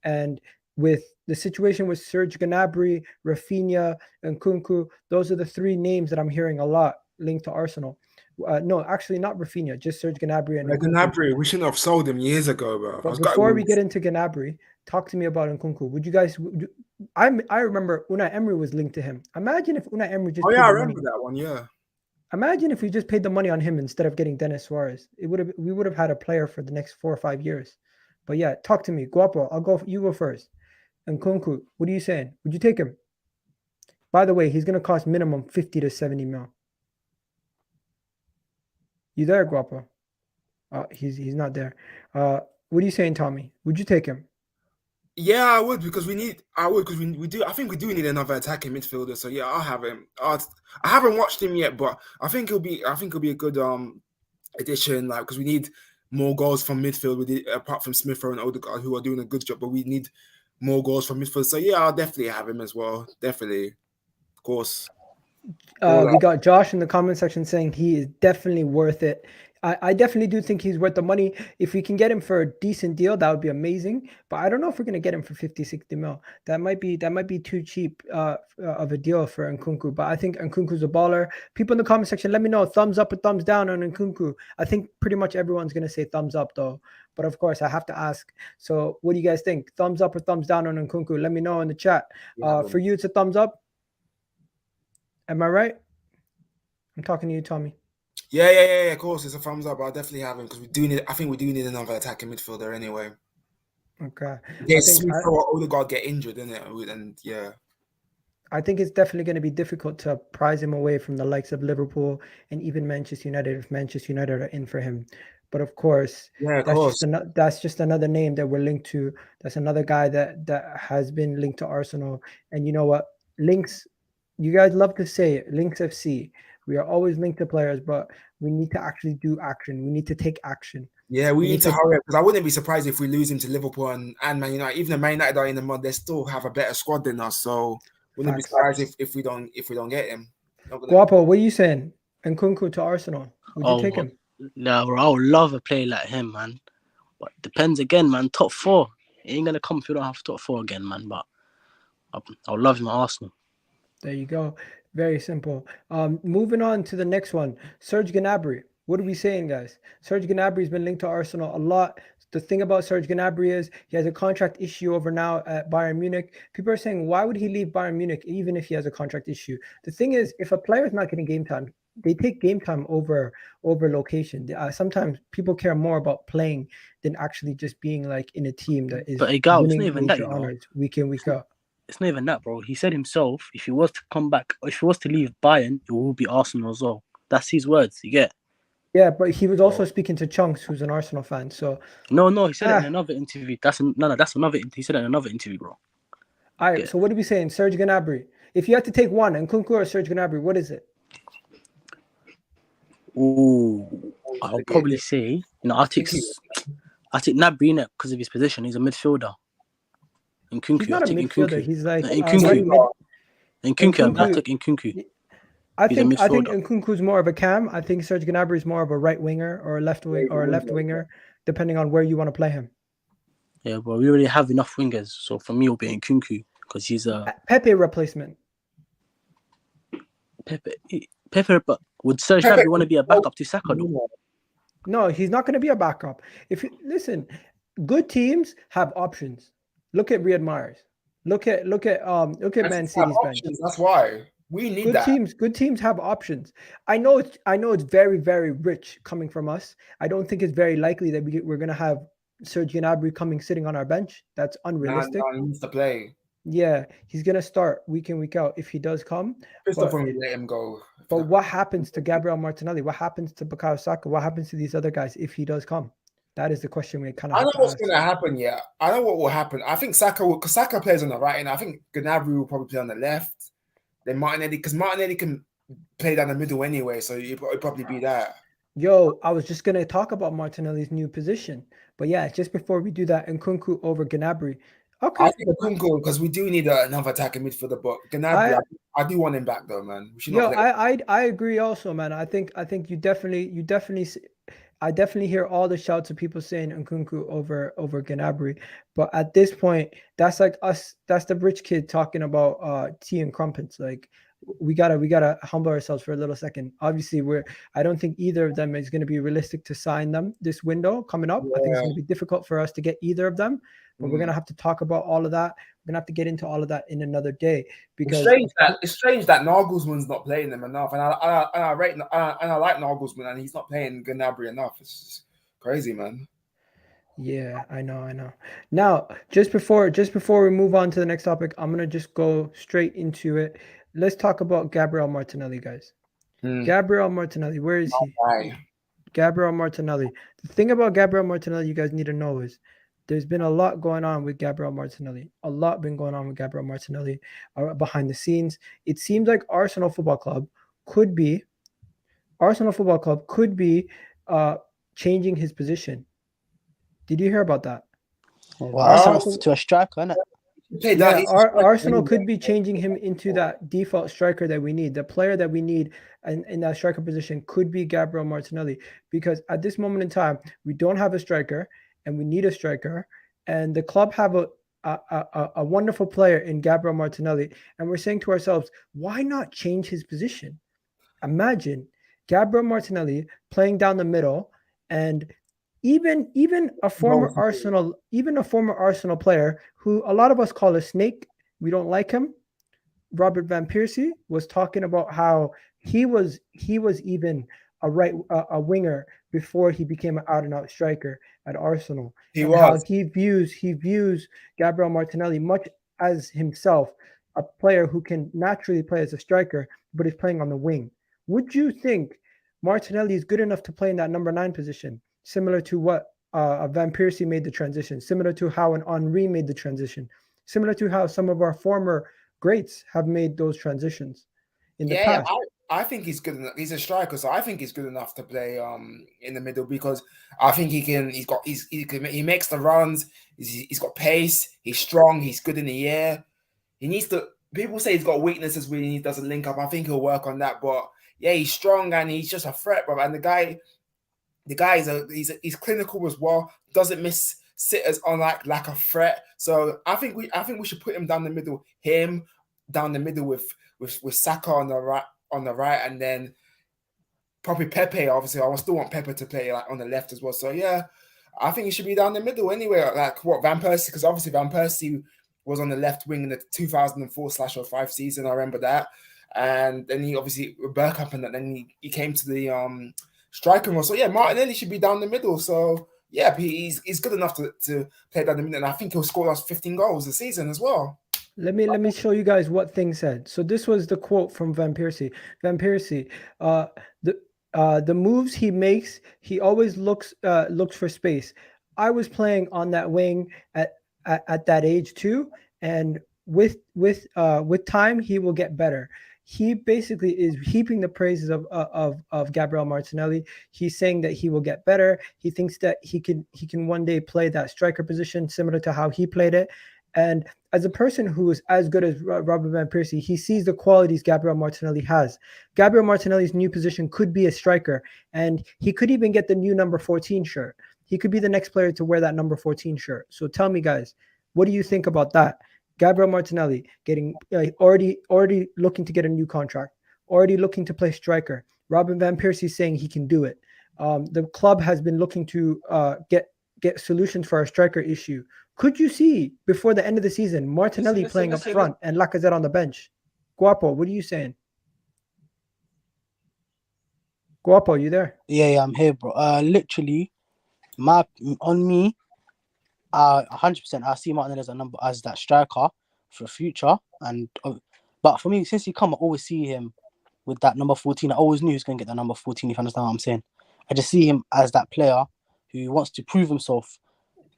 And with the situation with Serge Gnabry, Rafinha, and Nkunku, those are the three names that I'm hearing a lot linked to Arsenal. No, actually not Rafinha, just Serge Gnabry and Gnabry, we shouldn't have sold him years ago, bro. But before we get into Gnabry, talk to me about Nkunku. Would you guys? I remember Unai Emery was linked to him. Imagine if Unai Emery just. Oh yeah, I remember that one. Yeah. Imagine if we just paid the money on him instead of getting Denis Suarez. We would have had a player for the next 4 or 5 years. But yeah, talk to me, Guapo. You go first. Nkunku, what are you saying? Would you take him? By the way, he's going to cost minimum 50 to 70 mil. You there, Guapo? He's not there. What are you saying, Tommy? Would you take him? Yeah, I would because we do. I think we do need another attacking midfielder. So yeah, I'll have him. I haven't watched him yet, but I think he'll be a good addition. Like because we need more goals from midfield. Apart from Smith Rowe and Odegaard, who are doing a good job, but we need more goals from midfield. So yeah, I'll definitely have him as well. Definitely, of course. We got Josh in the comment section saying he is definitely worth it. I definitely do think he's worth the money. If we can get him for a decent deal, that would be amazing. But I don't know if we're going to get him for 50, 60 mil. That might be too cheap of a deal for Nkunku. But I think Nkunku's a baller. People in the comment section, let me know thumbs up or thumbs down on Nkunku. I think pretty much everyone's going to say thumbs up though. But of course, I have to ask. So what do you guys think? Thumbs up or thumbs down on Nkunku? Let me know in the chat. For you, it's a thumbs up. Am I right? I'm talking to you, Tommy. Yeah. Of course, it's a thumbs up. I'll definitely have him because I think we do need another attacking midfielder anyway. Okay. Odegaard get injured, isn't it? And yeah. I think it's definitely going to be difficult to prize him away from the likes of Liverpool and even Manchester United if Manchester United are in for him. But of course, that's just another name that we're linked to. That's another guy that has been linked to Arsenal. And you know what? Links, you guys love to say it, Links FC. We are always linked to players, but we need to actually do action. We need to take action. Yeah, we need to hurry up because I wouldn't be surprised if we lose him to Liverpool and Man United. Even the Man United are in the mud, they still have a better squad than us. So wouldn't be surprised if we don't get him. Guapo, what are you saying? Nkunku to Arsenal. Would you take him? No, bro, I would love a player like him, man. But depends again, man. Top 4. He ain't gonna come if you don't have top 4 again, man. But I would love him at Arsenal. There you go. Very simple. Moving on to the next one. Serge Gnabry. What are we saying, guys? Serge Gnabry has been linked to Arsenal a lot. The thing about Serge Gnabry is he has a contract issue over now at Bayern Munich. People are saying, why would he leave Bayern Munich even if he has a contract issue? The thing is, if a player is not getting game time, they take game time over location. Sometimes people care more about playing than actually just being like in a team that is winning major honors week in, week out. It's not even that, bro. He said himself, if he was to come back, or if he was to leave Bayern, it will be Arsenal as well. That's his words, you get? Yeah, but he was also speaking to Chunks, who's an Arsenal fan. So no, he said it in another interview. That's another. He said it in another interview, bro. All right. So what are we saying? Serge Gnabry. If you had to take one, Nkunku or Serge Gnabry, what is it? Ooh, I'll probably say, I'll take Gnabry in it because of his position. He's a midfielder. Nkunku, he's not a midfielder. He's like Nkunku. I'll take Nkunku. I think Nkunku's more of a cam. I think Serge Gnabry is more of a right winger or a left winger, depending on where you want to play him. Yeah, but we already have enough wingers, so for me, it'll be Nkunku because he's a Pepe replacement. Pepe, but would Serge Gnabry want to be a backup to Saka though? No, he's not going to be a backup. Listen, good teams have options. Look at Riyad Mahrez. Look at Man City's bench. That's why. We need good that. Good teams have options. I know it's very, very rich coming from us. I don't think it's very likely that we're gonna have Serge Gnabry sitting on our bench. That's unrealistic. He needs to play. Yeah, he's gonna start week in, week out if he does come. Christopher will let him go. But what happens to Gabriel Martinelli? What happens to Bukayo Saka? What happens to these other guys if he does come? That is the question we kind of. I know what's going to happen. Yeah, I know what will happen. I think because Saka plays on the right, and I think Gnabry will probably play on the left. Then Martinelli, because Martinelli can play down the middle anyway, so it'll probably be that. Yo, I was just gonna talk about Martinelli's new position, but yeah, just before we do that, Nkunku over Gnabry. Okay, I think Nkunku because we do need another attacking midfielder, but Gnabry, I do want him back though, man. I agree also, man. I think you definitely. I definitely hear all the shouts of people saying Nkunku over Gnabry, but at this point, that's like us. That's the rich kid talking about tea and crumpets. Like we gotta humble ourselves for a little second. Obviously, I don't think either of them is going to be realistic to sign them this window coming up. Yeah. I think it's going to be difficult for us to get either of them, but we're gonna have to talk about all of that. We're gonna have to get into all of that in another day because it's strange that Nagelsmann's not playing them enough, and I like Nagelsmann, and he's not playing Gnabry enough. It's just crazy, man. Yeah, I know. Now, just before we move on to the next topic, I'm gonna just go straight into it. Let's talk about Gabriel Martinelli, guys. Gabriel Martinelli, where is he? Right. Gabriel Martinelli. The thing about Gabriel Martinelli you guys need to know is there's been a lot going on with Gabriel Martinelli. A lot been going on with Gabriel Martinelli behind the scenes. It seems like Arsenal Football Club could be changing his position. Did you hear about that? Wow, to a striker, isn't it? Yeah, Arsenal could be changing him into that default striker that we need. The player that we need in that striker position could be Gabriel Martinelli, because at this moment in time, we don't have a striker and we need a striker. And the club have a wonderful player in Gabriel Martinelli. And we're saying to ourselves, why not change his position? Imagine Gabriel Martinelli playing down the middle, and even a former Arsenal player who a lot of us call a snake. We don't like him. Robert Van Persie was talking about how he was even a winger before he became an out and out striker at Arsenal. How he views Gabriel Martinelli much as himself, a player who can naturally play as a striker, but is playing on the wing. Would you think Martinelli is good enough to play in that number 9 position? Similar to what Van Persie made the transition, similar to how an Henry made the transition, similar to how some of our former greats have made those transitions in the past. I think he's good enough. He's a striker, so I think he's good enough to play in the middle, because I think he makes the runs. He's got pace. He's strong. He's good in the air. He needs to. People say he's got weaknesses when he doesn't link up. I think he'll work on that, but yeah, he's strong and he's just a threat, bro. And the guy is he's clinical as well. Doesn't miss sitters on like a threat. So I think we should put him down the middle. Him down the middle with Saka on the right, and then probably Pepe. Obviously, I still want Pepe to play like on the left as well. So yeah, I think he should be down the middle anyway. Like what Van Persie, because obviously Van Persie was on the left wing in the 2004/05 season. I remember that, and then he obviously Bergkamp, and then he came to the striker role. So yeah, Martinelli should be down the middle. So yeah, he's good enough to play down the middle, and I think he'll score us 15 goals this season as well. Let me show you guys what things said. So this was the quote from Van Persie. Van Persie, the moves he makes, he always looks for space. I was playing on that wing at that age too, and with time he will get better. He basically is heaping the praises of Gabriel Martinelli. He's saying that he will get better. He thinks that he can one day play that striker position similar to how he played it. And as a person who is as good as Robert Van Persie, he sees the qualities Gabriel Martinelli has. Gabriel Martinelli's new position could be a striker, and he could even get the new number 14 shirt. He could be the next player to wear that number 14 shirt. So tell me, guys, what do you think about that? Gabriel Martinelli getting already looking to get a new contract, already looking to play striker. Robin Van Persie saying he can do it. The club has been looking to get solutions for our striker issue. Could you see before the end of the season Martinelli playing up front and Lacazette on the bench? Guapo, what are you saying? Guapo, you there? Yeah, I'm here, bro. Literally, on me, 100%. I see Martinelli as that striker for the future, but for me, since he come, I always see him with that number 14. I always knew he was going to get that number 14. If you understand what I'm saying, I just see him as that player who wants to prove himself,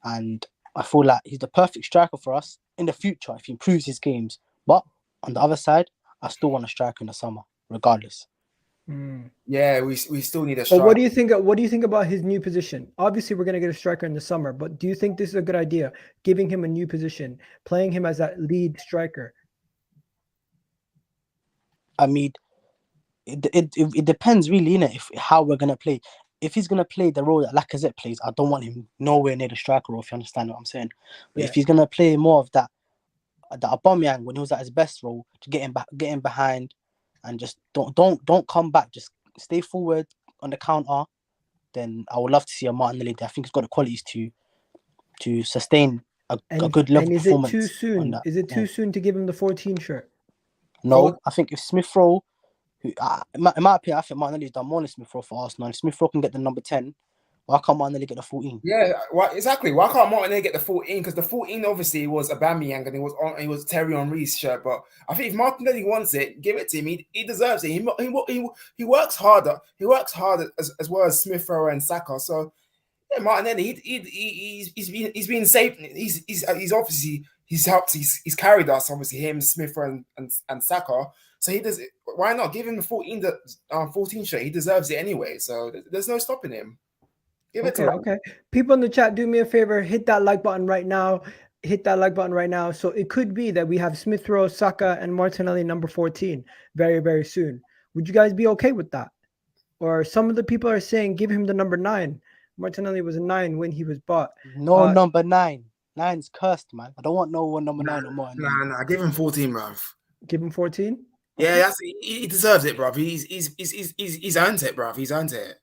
and I feel like he's the perfect striker for us in the future if he improves his games. But on the other side, I still want a striker in the summer, regardless. Yeah, we still need a striker. But what do you think? What do you think about his new position? Obviously, we're going to get a striker in the summer, but do you think this is a good idea? Giving him a new position, playing him as that lead striker. I mean, it depends really, innit? How we're gonna play. If he's gonna play the role that Lacazette plays, I don't want him nowhere near the striker role. If you understand what I'm saying. But if he's gonna play more of that Aubameyang when he was at his best role, to get him behind, and just don't come back, just stay forward on the counter, then I would love to see a Martinelli there. I think he's got the qualities to sustain a good level performance. And is it too soon? Is it too soon to give him the 14 shirt? No, I think if Smith Rowe, in my opinion, I think Martinelli's done more than Smith Rowe for Arsenal. If Smith Rowe can get the number 10, why can't Martinelli get the 14? Yeah, exactly. Why can't Martinelli get the 14? Because the 14 obviously was Aubameyang and it was Thierry Henry's shirt. But I think if Martinelli wants it, give it to him. He deserves it. He works harder. He works harder as well as Smith Rowe and Saka. So yeah, Martinelli, he's been safe. He's obviously helped. He's carried us. Obviously, him, Smith Rowe and Saka. So he does. Why not give him the 14 shirt? He deserves it anyway. So there's no stopping him. Give it to him. Okay. People in the chat, do me a favor, hit that like button right now. Hit that like button right now. So it could be that we have Smith Rowe, Saka, and Martinelli number 14 very, very soon. Would you guys be okay with that? Or some of the people are saying give him the number 9. Martinelli was a 9 when he was bought. No, number 9. 9's cursed, man. I don't want no one number 9 or more. Nah. Give him 14, bruv. Give him 14? Yeah, he deserves it, bruv. He's earned it, bruv. He's earned it.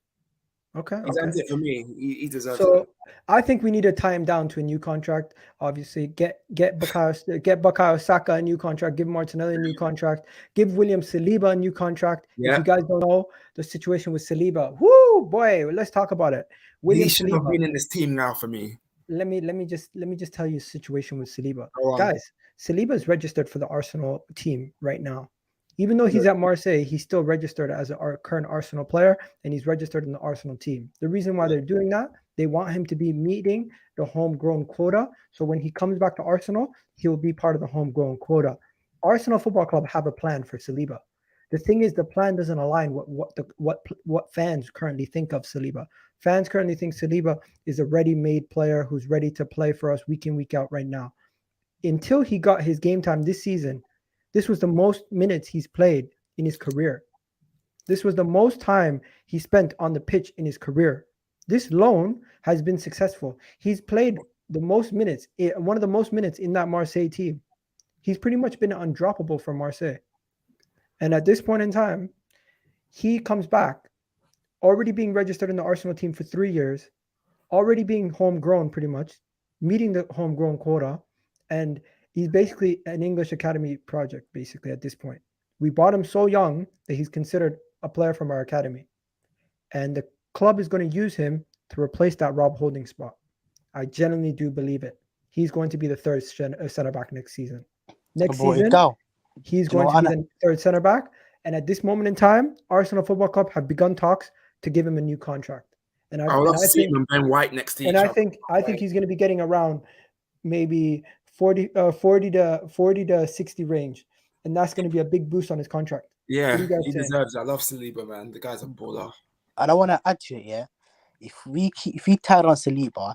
Okay. He's earned it for me. He deserves it. So I think we need to tie him down to a new contract. Obviously, get Bukayo Saka a new contract. Give Martinelli a new contract. Give William Saliba a new contract. Yeah. If you guys don't know the situation with Saliba, whoo boy, let's talk about it. He should have been in this team now for me. Let me just tell you the situation with Saliba. Guys, Saliba is registered for the Arsenal team right now. Even though he's at Marseille, he's still registered as a current Arsenal player, and he's registered in the Arsenal team. The reason why they're doing that, they want him to be meeting the homegrown quota. So when he comes back to Arsenal, he'll be part of the homegrown quota. Arsenal Football Club have a plan for Saliba. The thing is, the plan doesn't align with what fans currently think of Saliba. Fans currently think Saliba is a ready-made player who's ready to play for us week in, week out right now. Until he got his game time this season, this was the most minutes he's played in his career. This was the most time he spent on the pitch in his career. This loan has been successful. He's played the most minutes, one of the most minutes in that Marseille team. He's pretty much been undroppable for Marseille. And at this point in time, he comes back, already being registered in the Arsenal team for 3 years, already being homegrown pretty much, meeting the homegrown quota, and he's basically an English academy project, basically, at this point. We bought him so young that he's considered a player from our academy. And the club is going to use him to replace that Rob Holding spot. I genuinely do believe it. He's going to be the third center back next season. Next season, he's going to be the third center back. And at this moment in time, Arsenal Football Club have begun talks to give him a new contract. And I love seeing him Ben White next to each other. And I think he's going to be getting around maybe 40 to 60 range. And that's going to be a big boost on his contract. Yeah, he deserves it. I love Saliba, man. The guy's a baller. And I want to add to it, yeah. If we tie on Saliba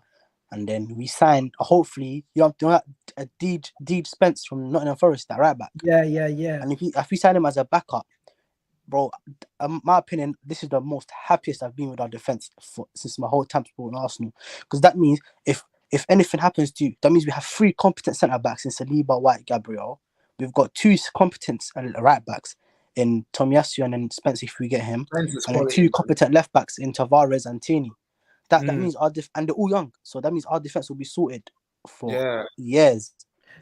and then we sign, hopefully you have a Deej Spence from Nottingham Forest, that right back. Yeah. And if we sign him as a backup, bro, in my opinion, this is the most happiest I've been with our defense since my whole time supporting Arsenal. Because that means if anything happens to you, that means we have 3 competent centre backs in Saliba, White, Gabriel. We've got 2 competent right backs in Tomiyasu and then Spence if we get him, and then 2 competent left backs in Tavares and Tierney. That means and they're all young, so that means our defense will be sorted for years.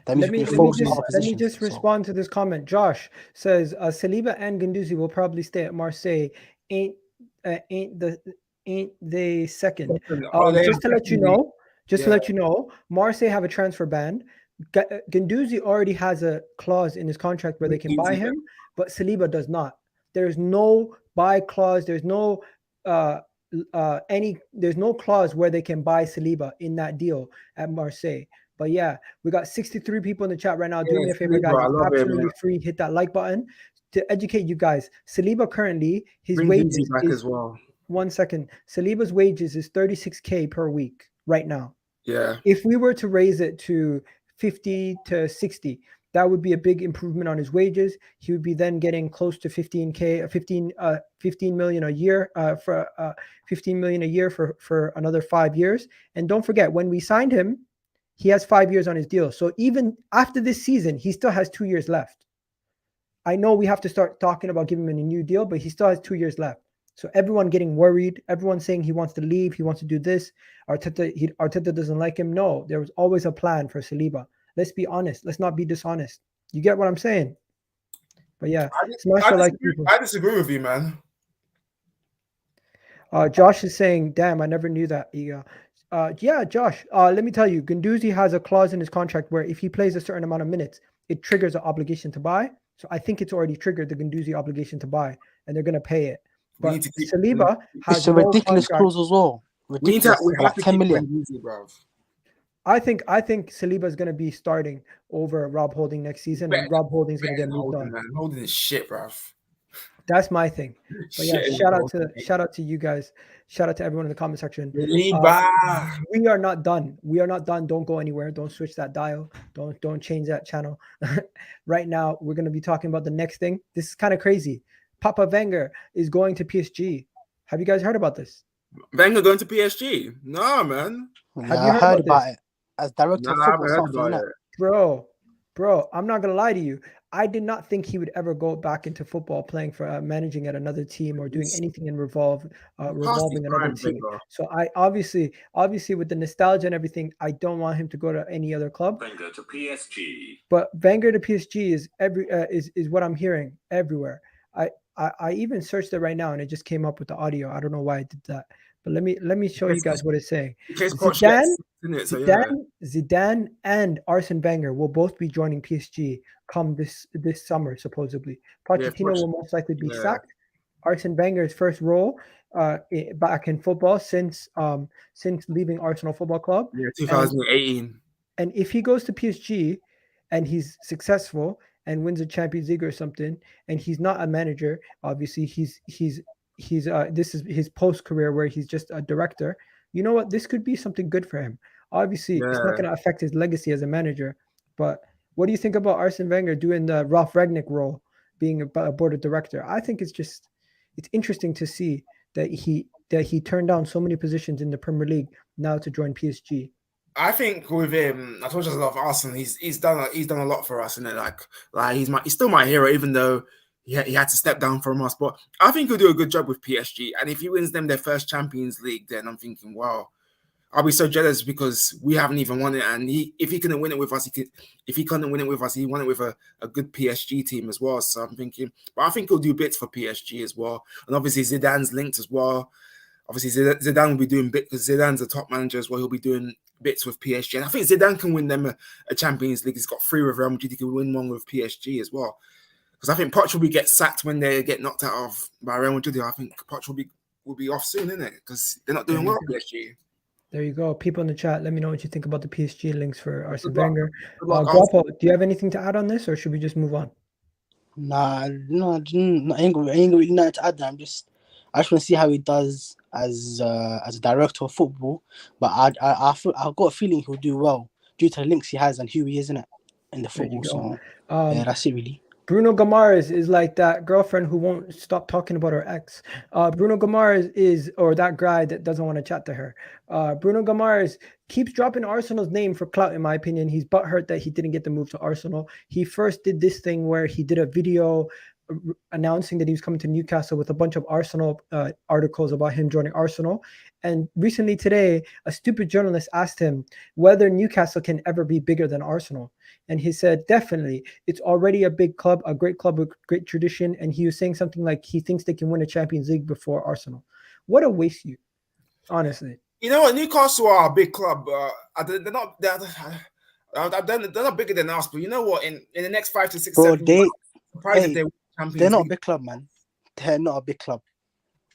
That means let me just respond to this comment. Josh says Saliba and Guendouzi will probably stay at Marseille. Ain't they second? Just to let you know, Marseille have a transfer ban. Guendouzi already has a clause in his contract where they can buy him, but Saliba does not. There's no buy clause. There's no there's no clause where they can buy Saliba in that deal at Marseille. But yeah, we got 63 people in the chat right now. Do me a favor, guys. It's absolutely free. Hit that like button to educate you guys. Saliba currently, his wages back as well. 1 second. Saliba's wages is 36K per week right now. Yeah. If we were to raise it to 50 to 60, that would be a big improvement on his wages. He would be then getting close to 15 million a year for 15 million a year for another 5 years. And don't forget, when we signed him, he has 5 years on his deal. So even after this season, he still has 2 years left. I know we have to start talking about giving him a new deal, but he still has 2 years left. So everyone getting worried, everyone saying he wants to leave, he wants to do this. Arteta doesn't like him. No, there was always a plan for Saliba. Let's be honest. Let's not be dishonest. You get what I'm saying? But yeah, I disagree with you, man. Josh is saying, damn, I never knew that. Yeah, Josh, let me tell you, Guendouzi has a clause in his contract where if he plays a certain amount of minutes, it triggers an obligation to buy. So I think it's already triggered the Guendouzi obligation to buy, and they're going to pay it. But Saliba has a ridiculous clause as well. We have to 10 million. I think Saliba is going to be starting over Rob Holding next season, and Rob Holding's going to get moved on. Holding is shit, bro. That's my thing. But yeah, shout out to you guys. Shout out to everyone in the comment section. We are not done. We are not done. Don't go anywhere. Don't switch that dial. Don't change that channel. Right now, we're going to be talking about the next thing. This is kind of crazy. Papa Wenger is going to PSG. Have you guys heard about this? Wenger going to PSG? No, man. Have you heard about it? As director of football, bro, I'm not gonna lie to you. I did not think he would ever go back into football, playing for managing at another team or doing anything in revolving another team. So I obviously with the nostalgia and everything, I don't want him to go to any other club. Wenger to PSG. But Wenger to PSG is what I'm hearing everywhere. I even searched it right now and it just came up with the audio. I don't know why I did that. But let me show you guys what it's saying. Zidane and Arsene Wenger will both be joining PSG come this summer, supposedly. Pochettino will most likely be sacked. Arsene Wenger's first role back in football since leaving Arsenal Football Club. Yeah, 2018. And if he goes to PSG and he's successful and wins a Champions League or something, and he's not a manager, obviously he's this is his post career where he's just a director. You know what? This could be something good for him. Obviously, it's not going to affect his legacy as a manager. But what do you think about Arsene Wenger doing the Ralf Rangnick role, being a board of director? I think it's it's interesting to see that he turned down so many positions in the Premier League now to join PSG. I think with him, as much as I love Arsenal, he's done a lot for us, and like he's still my hero, even though he had to step down from us. But I think he'll do a good job with PSG, and if he wins them their first Champions League, then I'm thinking, wow, I'll be so jealous because we haven't even won it, and if he couldn't win it with us, if he couldn't win it with us, he won it with a good PSG team as well. So I'm thinking, but I think he'll do bits for PSG as well, and obviously Zidane's linked as well. Obviously, Zidane will be doing bits because Zidane's a top manager as well. He'll be doing bits with PSG. And I think Zidane can win them a Champions League. He's got 3 with Real Madrid. He can win one with PSG as well. Because I think Poch will get sacked when they get knocked out by Real Madrid. I think Poch will be off soon, isn't it? Because they're not doing well with PSG. There you go. People in the chat, let me know what you think about the PSG links for Arsene Good luck. Wenger. Good luck, Guapo, do you have anything to add on this, or should we just move on? Nah, no, I ain't got really nothing to add there. I just want to see how he does as a director of football. But I've got a feeling he'll do well due to the links he has and who he is in the football. So yeah, that's it really. Bruno Guimaraes is like that girlfriend who won't stop talking about her ex. Bruno Guimaraes is, or that guy that doesn't want to chat to her. Bruno Guimaraes keeps dropping Arsenal's name for clout, in my opinion. He's butthurt that he didn't get the move to Arsenal. He first did this thing where he did a video announcing that he was coming to Newcastle with a bunch of Arsenal articles about him joining Arsenal. And recently today, a stupid journalist asked him whether Newcastle can ever be bigger than Arsenal. And he said, definitely. It's already a big club, a great club with great tradition. And he was saying something like he thinks they can win a Champions League before Arsenal. What a waste, you, honestly. You know what? Newcastle are a big club. They're not bigger than us. But you know what? In the next 5 to 6, Bro, 7 years, they're not a big club, man. They're not a big club.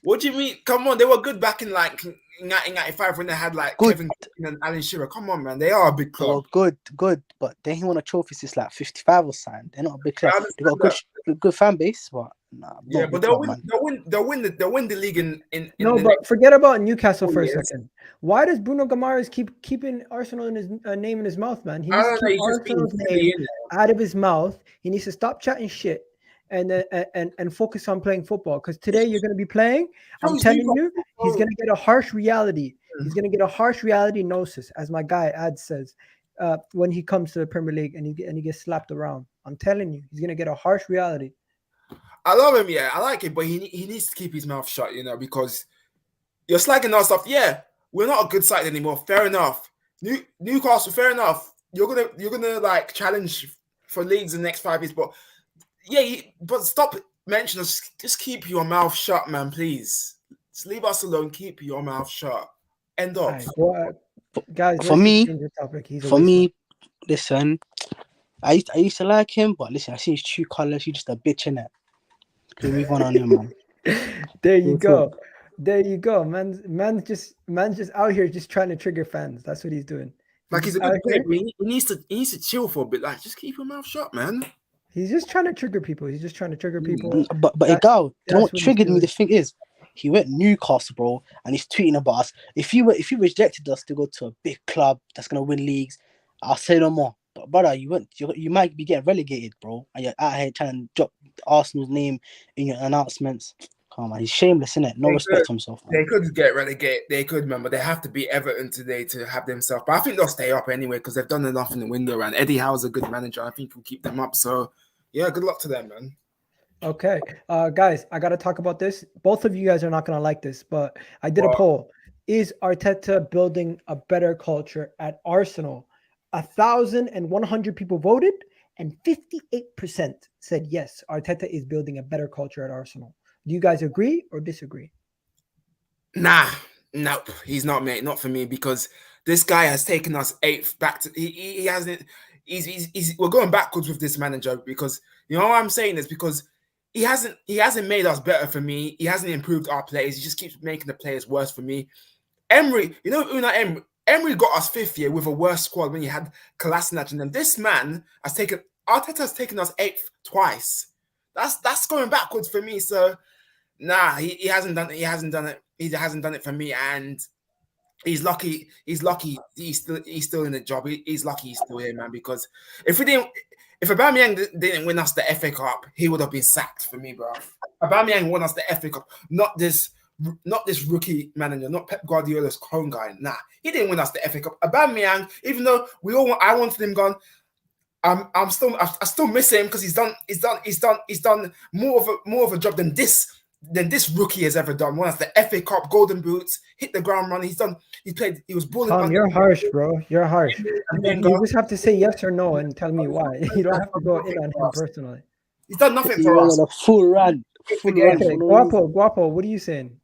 What do you mean? Come on, they were good back in 1995 when they had Kevin and Alan Shearer. Come on, man, they are a big club. Oh, good, but they ain't won a trophy since 55 or something. They're not a big club. They got a good fan base, but nah. Yeah, but they'll win the league in no, the but forget about Newcastle for a second. Why does Bruno Guimaraes keep keeping Arsenal in his name in his mouth, man? He needs to keep Arsenal's name out of his mouth. He needs to stop chatting shit and focus on playing football. Because today you're going to be playing. I'm telling you, he's going to get a harsh reality. He's going to get a harsh reality gnosis, as my guy Ad says, when he comes to the Premier League and he gets slapped around. I'm telling you, he's going to get a harsh reality. I love him, yeah, I like it, but he needs to keep his mouth shut, because you're slagging us off. Yeah, we're not a good side anymore. Fair enough. Newcastle, fair enough. You're gonna challenge for leagues in the next 5 years, but yeah, but stop mentioning us. Just keep your mouth shut, man, please. Just leave us alone. Keep your mouth shut. End of. Right, well, guys, for me, listen, I used to like him, but listen, I see his true colors. He's just a bitch, innit? Can we move on him, man? There you go. There you go. Man's just out here just trying to trigger fans. That's what he's doing. He's a good player. He needs to chill for a bit. Just keep your mouth shut, man. He's just trying to trigger people. But Egal, you know what triggered me? The thing is, he went Newcastle, bro, and he's tweeting about us. If you rejected us to go to a big club that's gonna win leagues, I'll say no more. But brother, you might be getting relegated, bro, and you're out here trying to drop Arsenal's name in your announcements. Come on, he's shameless, innit? No respect to himself, man. They could get relegated. They could, man, but they have to beat Everton today to have themselves. But I think they'll stay up anyway because they've done enough in the window. And Eddie Howe's a good manager. I think he'll keep them up. So, yeah, good luck to them, man. Okay, guys, I got to talk about this. Both of you guys are not going to like this, but I did a poll. Is Arteta building a better culture at Arsenal? 1,100 people voted, and 58% said yes, Arteta is building a better culture at Arsenal. Do you guys agree or disagree? Nope, he's not, mate. Not for me, because this guy has taken us 8th back to. He hasn't. We're going backwards with this manager because what I'm saying is because he hasn't made us better for me. He hasn't improved our players. He just keeps making the players worse for me. Emery, Unai Emery got us 5th year with a worse squad when you had Kolasinac, and then this man Arteta has taken us 8th twice. That's going backwards for me. So, he hasn't done it. He hasn't done it for me, and he's lucky. He's still in the job. He's lucky he's still here, man. Because if Aubameyang didn't win us the FA Cup, he would have been sacked for me, bro. Aubameyang won us the FA Cup, not this rookie manager, not Pep Guardiola's clone guy. Nah, he didn't win us the FA Cup. Aubameyang, even though I wanted him gone, I still miss him because he's done more of a job than this rookie has ever done. Won us the FA Cup, Golden Boots, hit the ground running. He was balling. Tom, you're harsh, bro. You're harsh. And You just have to say yes or no and tell me why. You don't have to go in on him personally. He's done nothing You're for us. on a full rant. Okay, Guapo, what are you saying?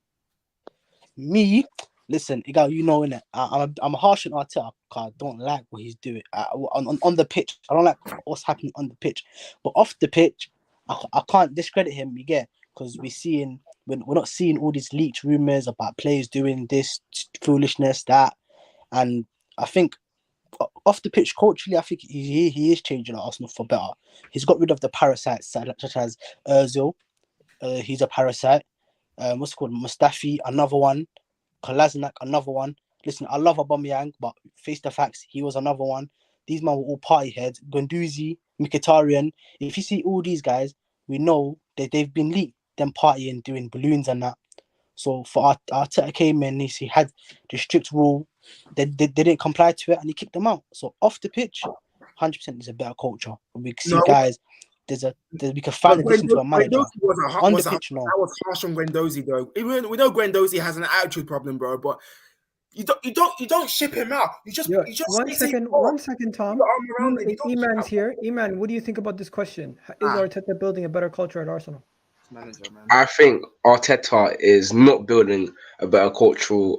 Me, listen, you know, innit? I'm harsh on Arteta because I don't like what he's doing on the pitch. I don't like what's happening on the pitch, but off the pitch, I can't discredit him. You get, because we're not seeing all these leaked rumors about players doing this foolishness, that, and I think off the pitch culturally, I think he is changing Arsenal for better. He's got rid of the parasites such as Özil. He's a parasite. What's it called? Mustafi, another one. Kolasinac, another one. Listen, I love Aubameyang, but face the facts, he was another one. These men were all party heads. Guendouzi, Mkhitaryan. If you see all these guys, we know that they've been leaked, them partying, doing balloons and that. So for Arteta came in, he had the strict rule. They didn't comply to it, and he kicked them out. So off the pitch, 100% is a better culture. We can see guys. We can find a difference to a manager. On the pitch, no. I was harsh on Guendouzi though. Even we know Guendouzi has an attitude problem, bro. But you don't ship him out. You just one second, Tom. Eman's here. Eman, what do you think about this question? Is Arteta building a better culture at Arsenal? Manager, man. I think Arteta is not building a better culture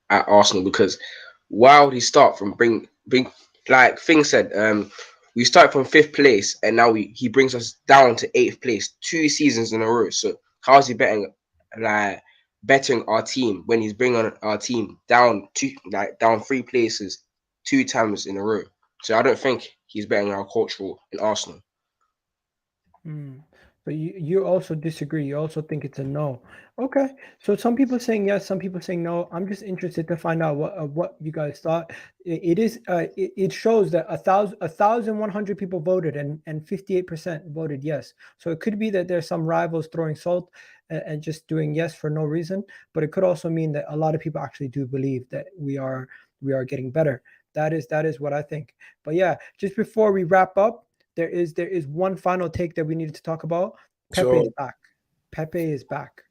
at Arsenal because why would he start from bring like Thing said, we start from 5th place and now he brings us down to 8th place 2 seasons in a row. So how is he bettering our team when he's bringing our team down 3 places 2 times in a row? So I don't think he's bettering our culture in Arsenal. But you also disagree. You also think it's a no. Okay. So some people saying yes, some people saying no. I'm just interested to find out what you guys thought. It shows that 1,100 people voted and 58% voted yes. So it could be that there's some rivals throwing salt and just doing yes for no reason. But it could also mean that a lot of people actually do believe that we are getting better. That is what I think. But yeah, just before we wrap up, there is one final take that we needed to talk about. Pepe is back. Pepe is back.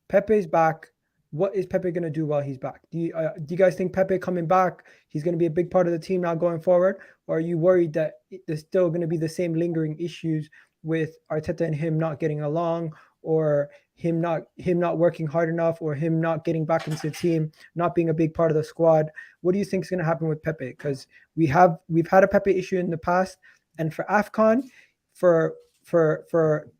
Pepe is back. What is Pepe going to do while he's back? Do you guys think Pepe coming back, he's going to be a big part of the team now going forward? Or are you worried that there's still going to be the same lingering issues with Arteta and him not getting along, or him not working hard enough, or him not getting back into the team, not being a big part of the squad? What do you think is going to happen with Pepe? Because we've had a Pepe issue in the past. And for AFCON, for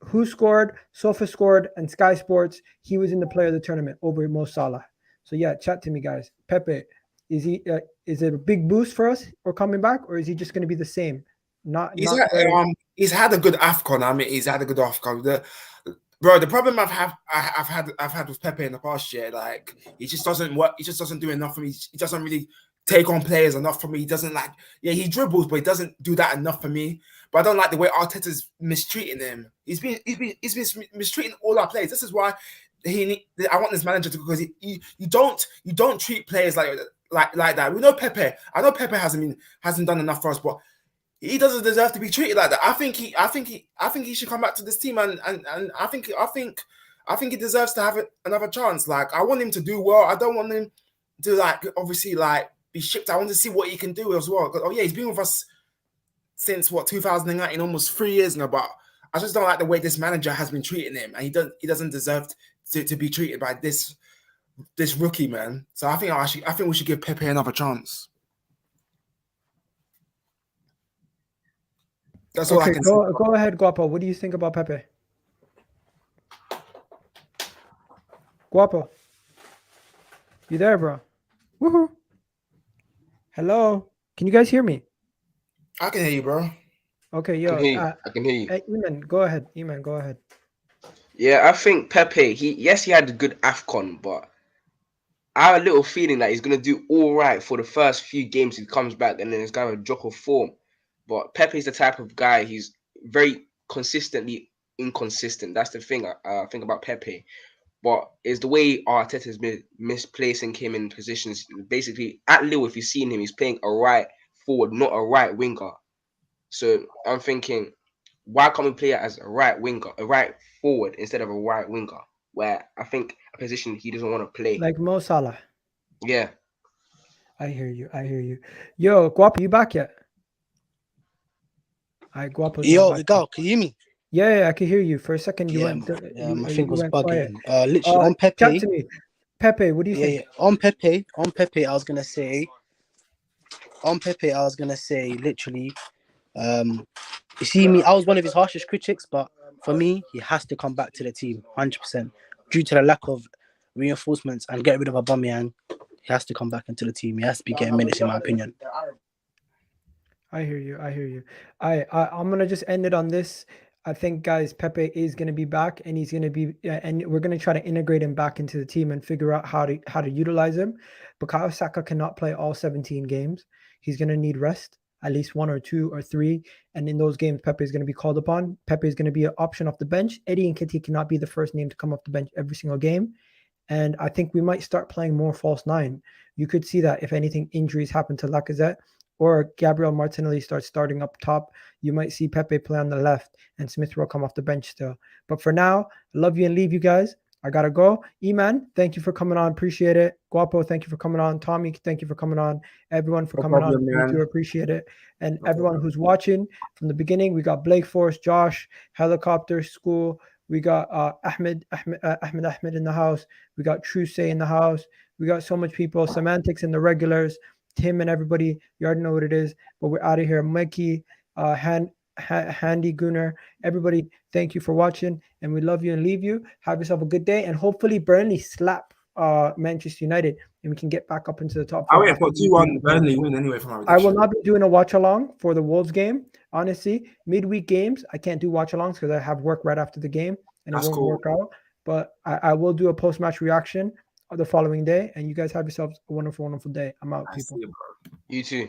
Who Scored, Sofa Scored, and Sky Sports, he was in the player of the tournament over Mo Salah. So yeah, chat to me, guys. Pepe, is it a big boost for us or coming back, or is he just going to be the same? He's had a good AFCON. I mean, he's had a good AFCON. The problem I've had with Pepe in the past year, like he just doesn't work. He just doesn't do enough for me. He doesn't really take on players enough for me. He doesn't he dribbles, but he doesn't do that enough for me. But I don't like the way Arteta's mistreating him. He's been mistreating all our players. This is why I want this manager to, because you don't treat players like that. We know Pepe. I know Pepe hasn't done enough for us, but he doesn't deserve to be treated like that. I think he should come back to this team, and I think he deserves to have another chance. Like, I want him to do well. I don't want him to obviously be shipped. I want to see what he can do as well. He's been with us since 2019, almost 3 years now. But I just don't like the way this manager has been treating him, and he doesn't deserve to be treated by this rookie, man. So I think we should give Pepe another chance. That's all I can say. Go ahead, Guapo. What do you think about Pepe? Guapo, you there, bro? Woohoo! Hello, can you guys hear me? I can hear you, bro. Okay, yo, I can hear you. Eman, go ahead. Yeah, I think Pepe, he had a good AFCON, but I have a little feeling that he's going to do all right for the first few games he comes back, and then he's going to drop a form. But Pepe's the type of guy, he's very consistently inconsistent. That's the thing I think about Pepe. But it's the way Arteta's been misplacing him in positions. Basically, at Lille, if you've seen him, he's playing a right forward, not a right winger. So I'm thinking, why can't we play it as a right winger, a right forward instead of a right winger? Where I think a position he doesn't want to play. Like Mo Salah. Yeah. I hear you. Yo, Guapo, you back yet? Alright, Guapo's Yo, not back. Gal, can you hear me? Yeah, I can hear you. For a second, you Yeah, went. I think it you was went quiet. bugging. Literally on Chat Pepe. to me, Pepe. What do you think? On Pepe, I was gonna say, literally, you see me, I was one of his harshest critics, but for me, he has to come back to the team, 100%. Due to the lack of reinforcements and get rid of Aubameyang, he has to come back into the team. He has to be getting minutes, in my opinion. I hear you. I'm gonna just end it on this. I think, guys, Pepe is gonna be back, and he's gonna be, and we're gonna try to integrate him back into the team and figure out how to utilize him. Bukayo Saka cannot play all 17 games. He's gonna need rest, at least 1 or 2 or 3, and in those games, Pepe is gonna be called upon. Pepe is gonna be an option off the bench. Eddie Nketiah cannot be the first name to come off the bench every single game. And I think we might start playing more false nine. You could see that if anything, injuries happen to Lacazette, or Gabriel Martinelli starts starting up top, you might see Pepe play on the left and Smith will come off the bench still. But for now, I love you and leave you guys. I gotta go. Eman, thank you for coming on. Appreciate it. Guapo, thank you for coming on. Tommy, thank you for coming on. Everyone for coming on. Man. We do appreciate it. And everyone who's watching from the beginning, we got Blake Force, Josh, Helicopter School. We got Ahmed in the house. We got Truse in the house. We got so much people. Semantics and the regulars. Tim and everybody, you already know what it is, but we're out of here. Mikey, Handy Gunnar, everybody, thank you for watching, and we love you and leave you. Have yourself a good day, and hopefully Burnley slap Manchester United, and we can get back up into the top I four. wait for 2-1 Burnley win anyway from our I will not be doing a watch along for the Wolves game. Honestly, midweek games, I can't do watch alongs because I have work right after the game, and That's it won't cool. work out. But I will do a post-match reaction the following day, and you guys have yourselves a wonderful, wonderful day. I'm out, people. You too.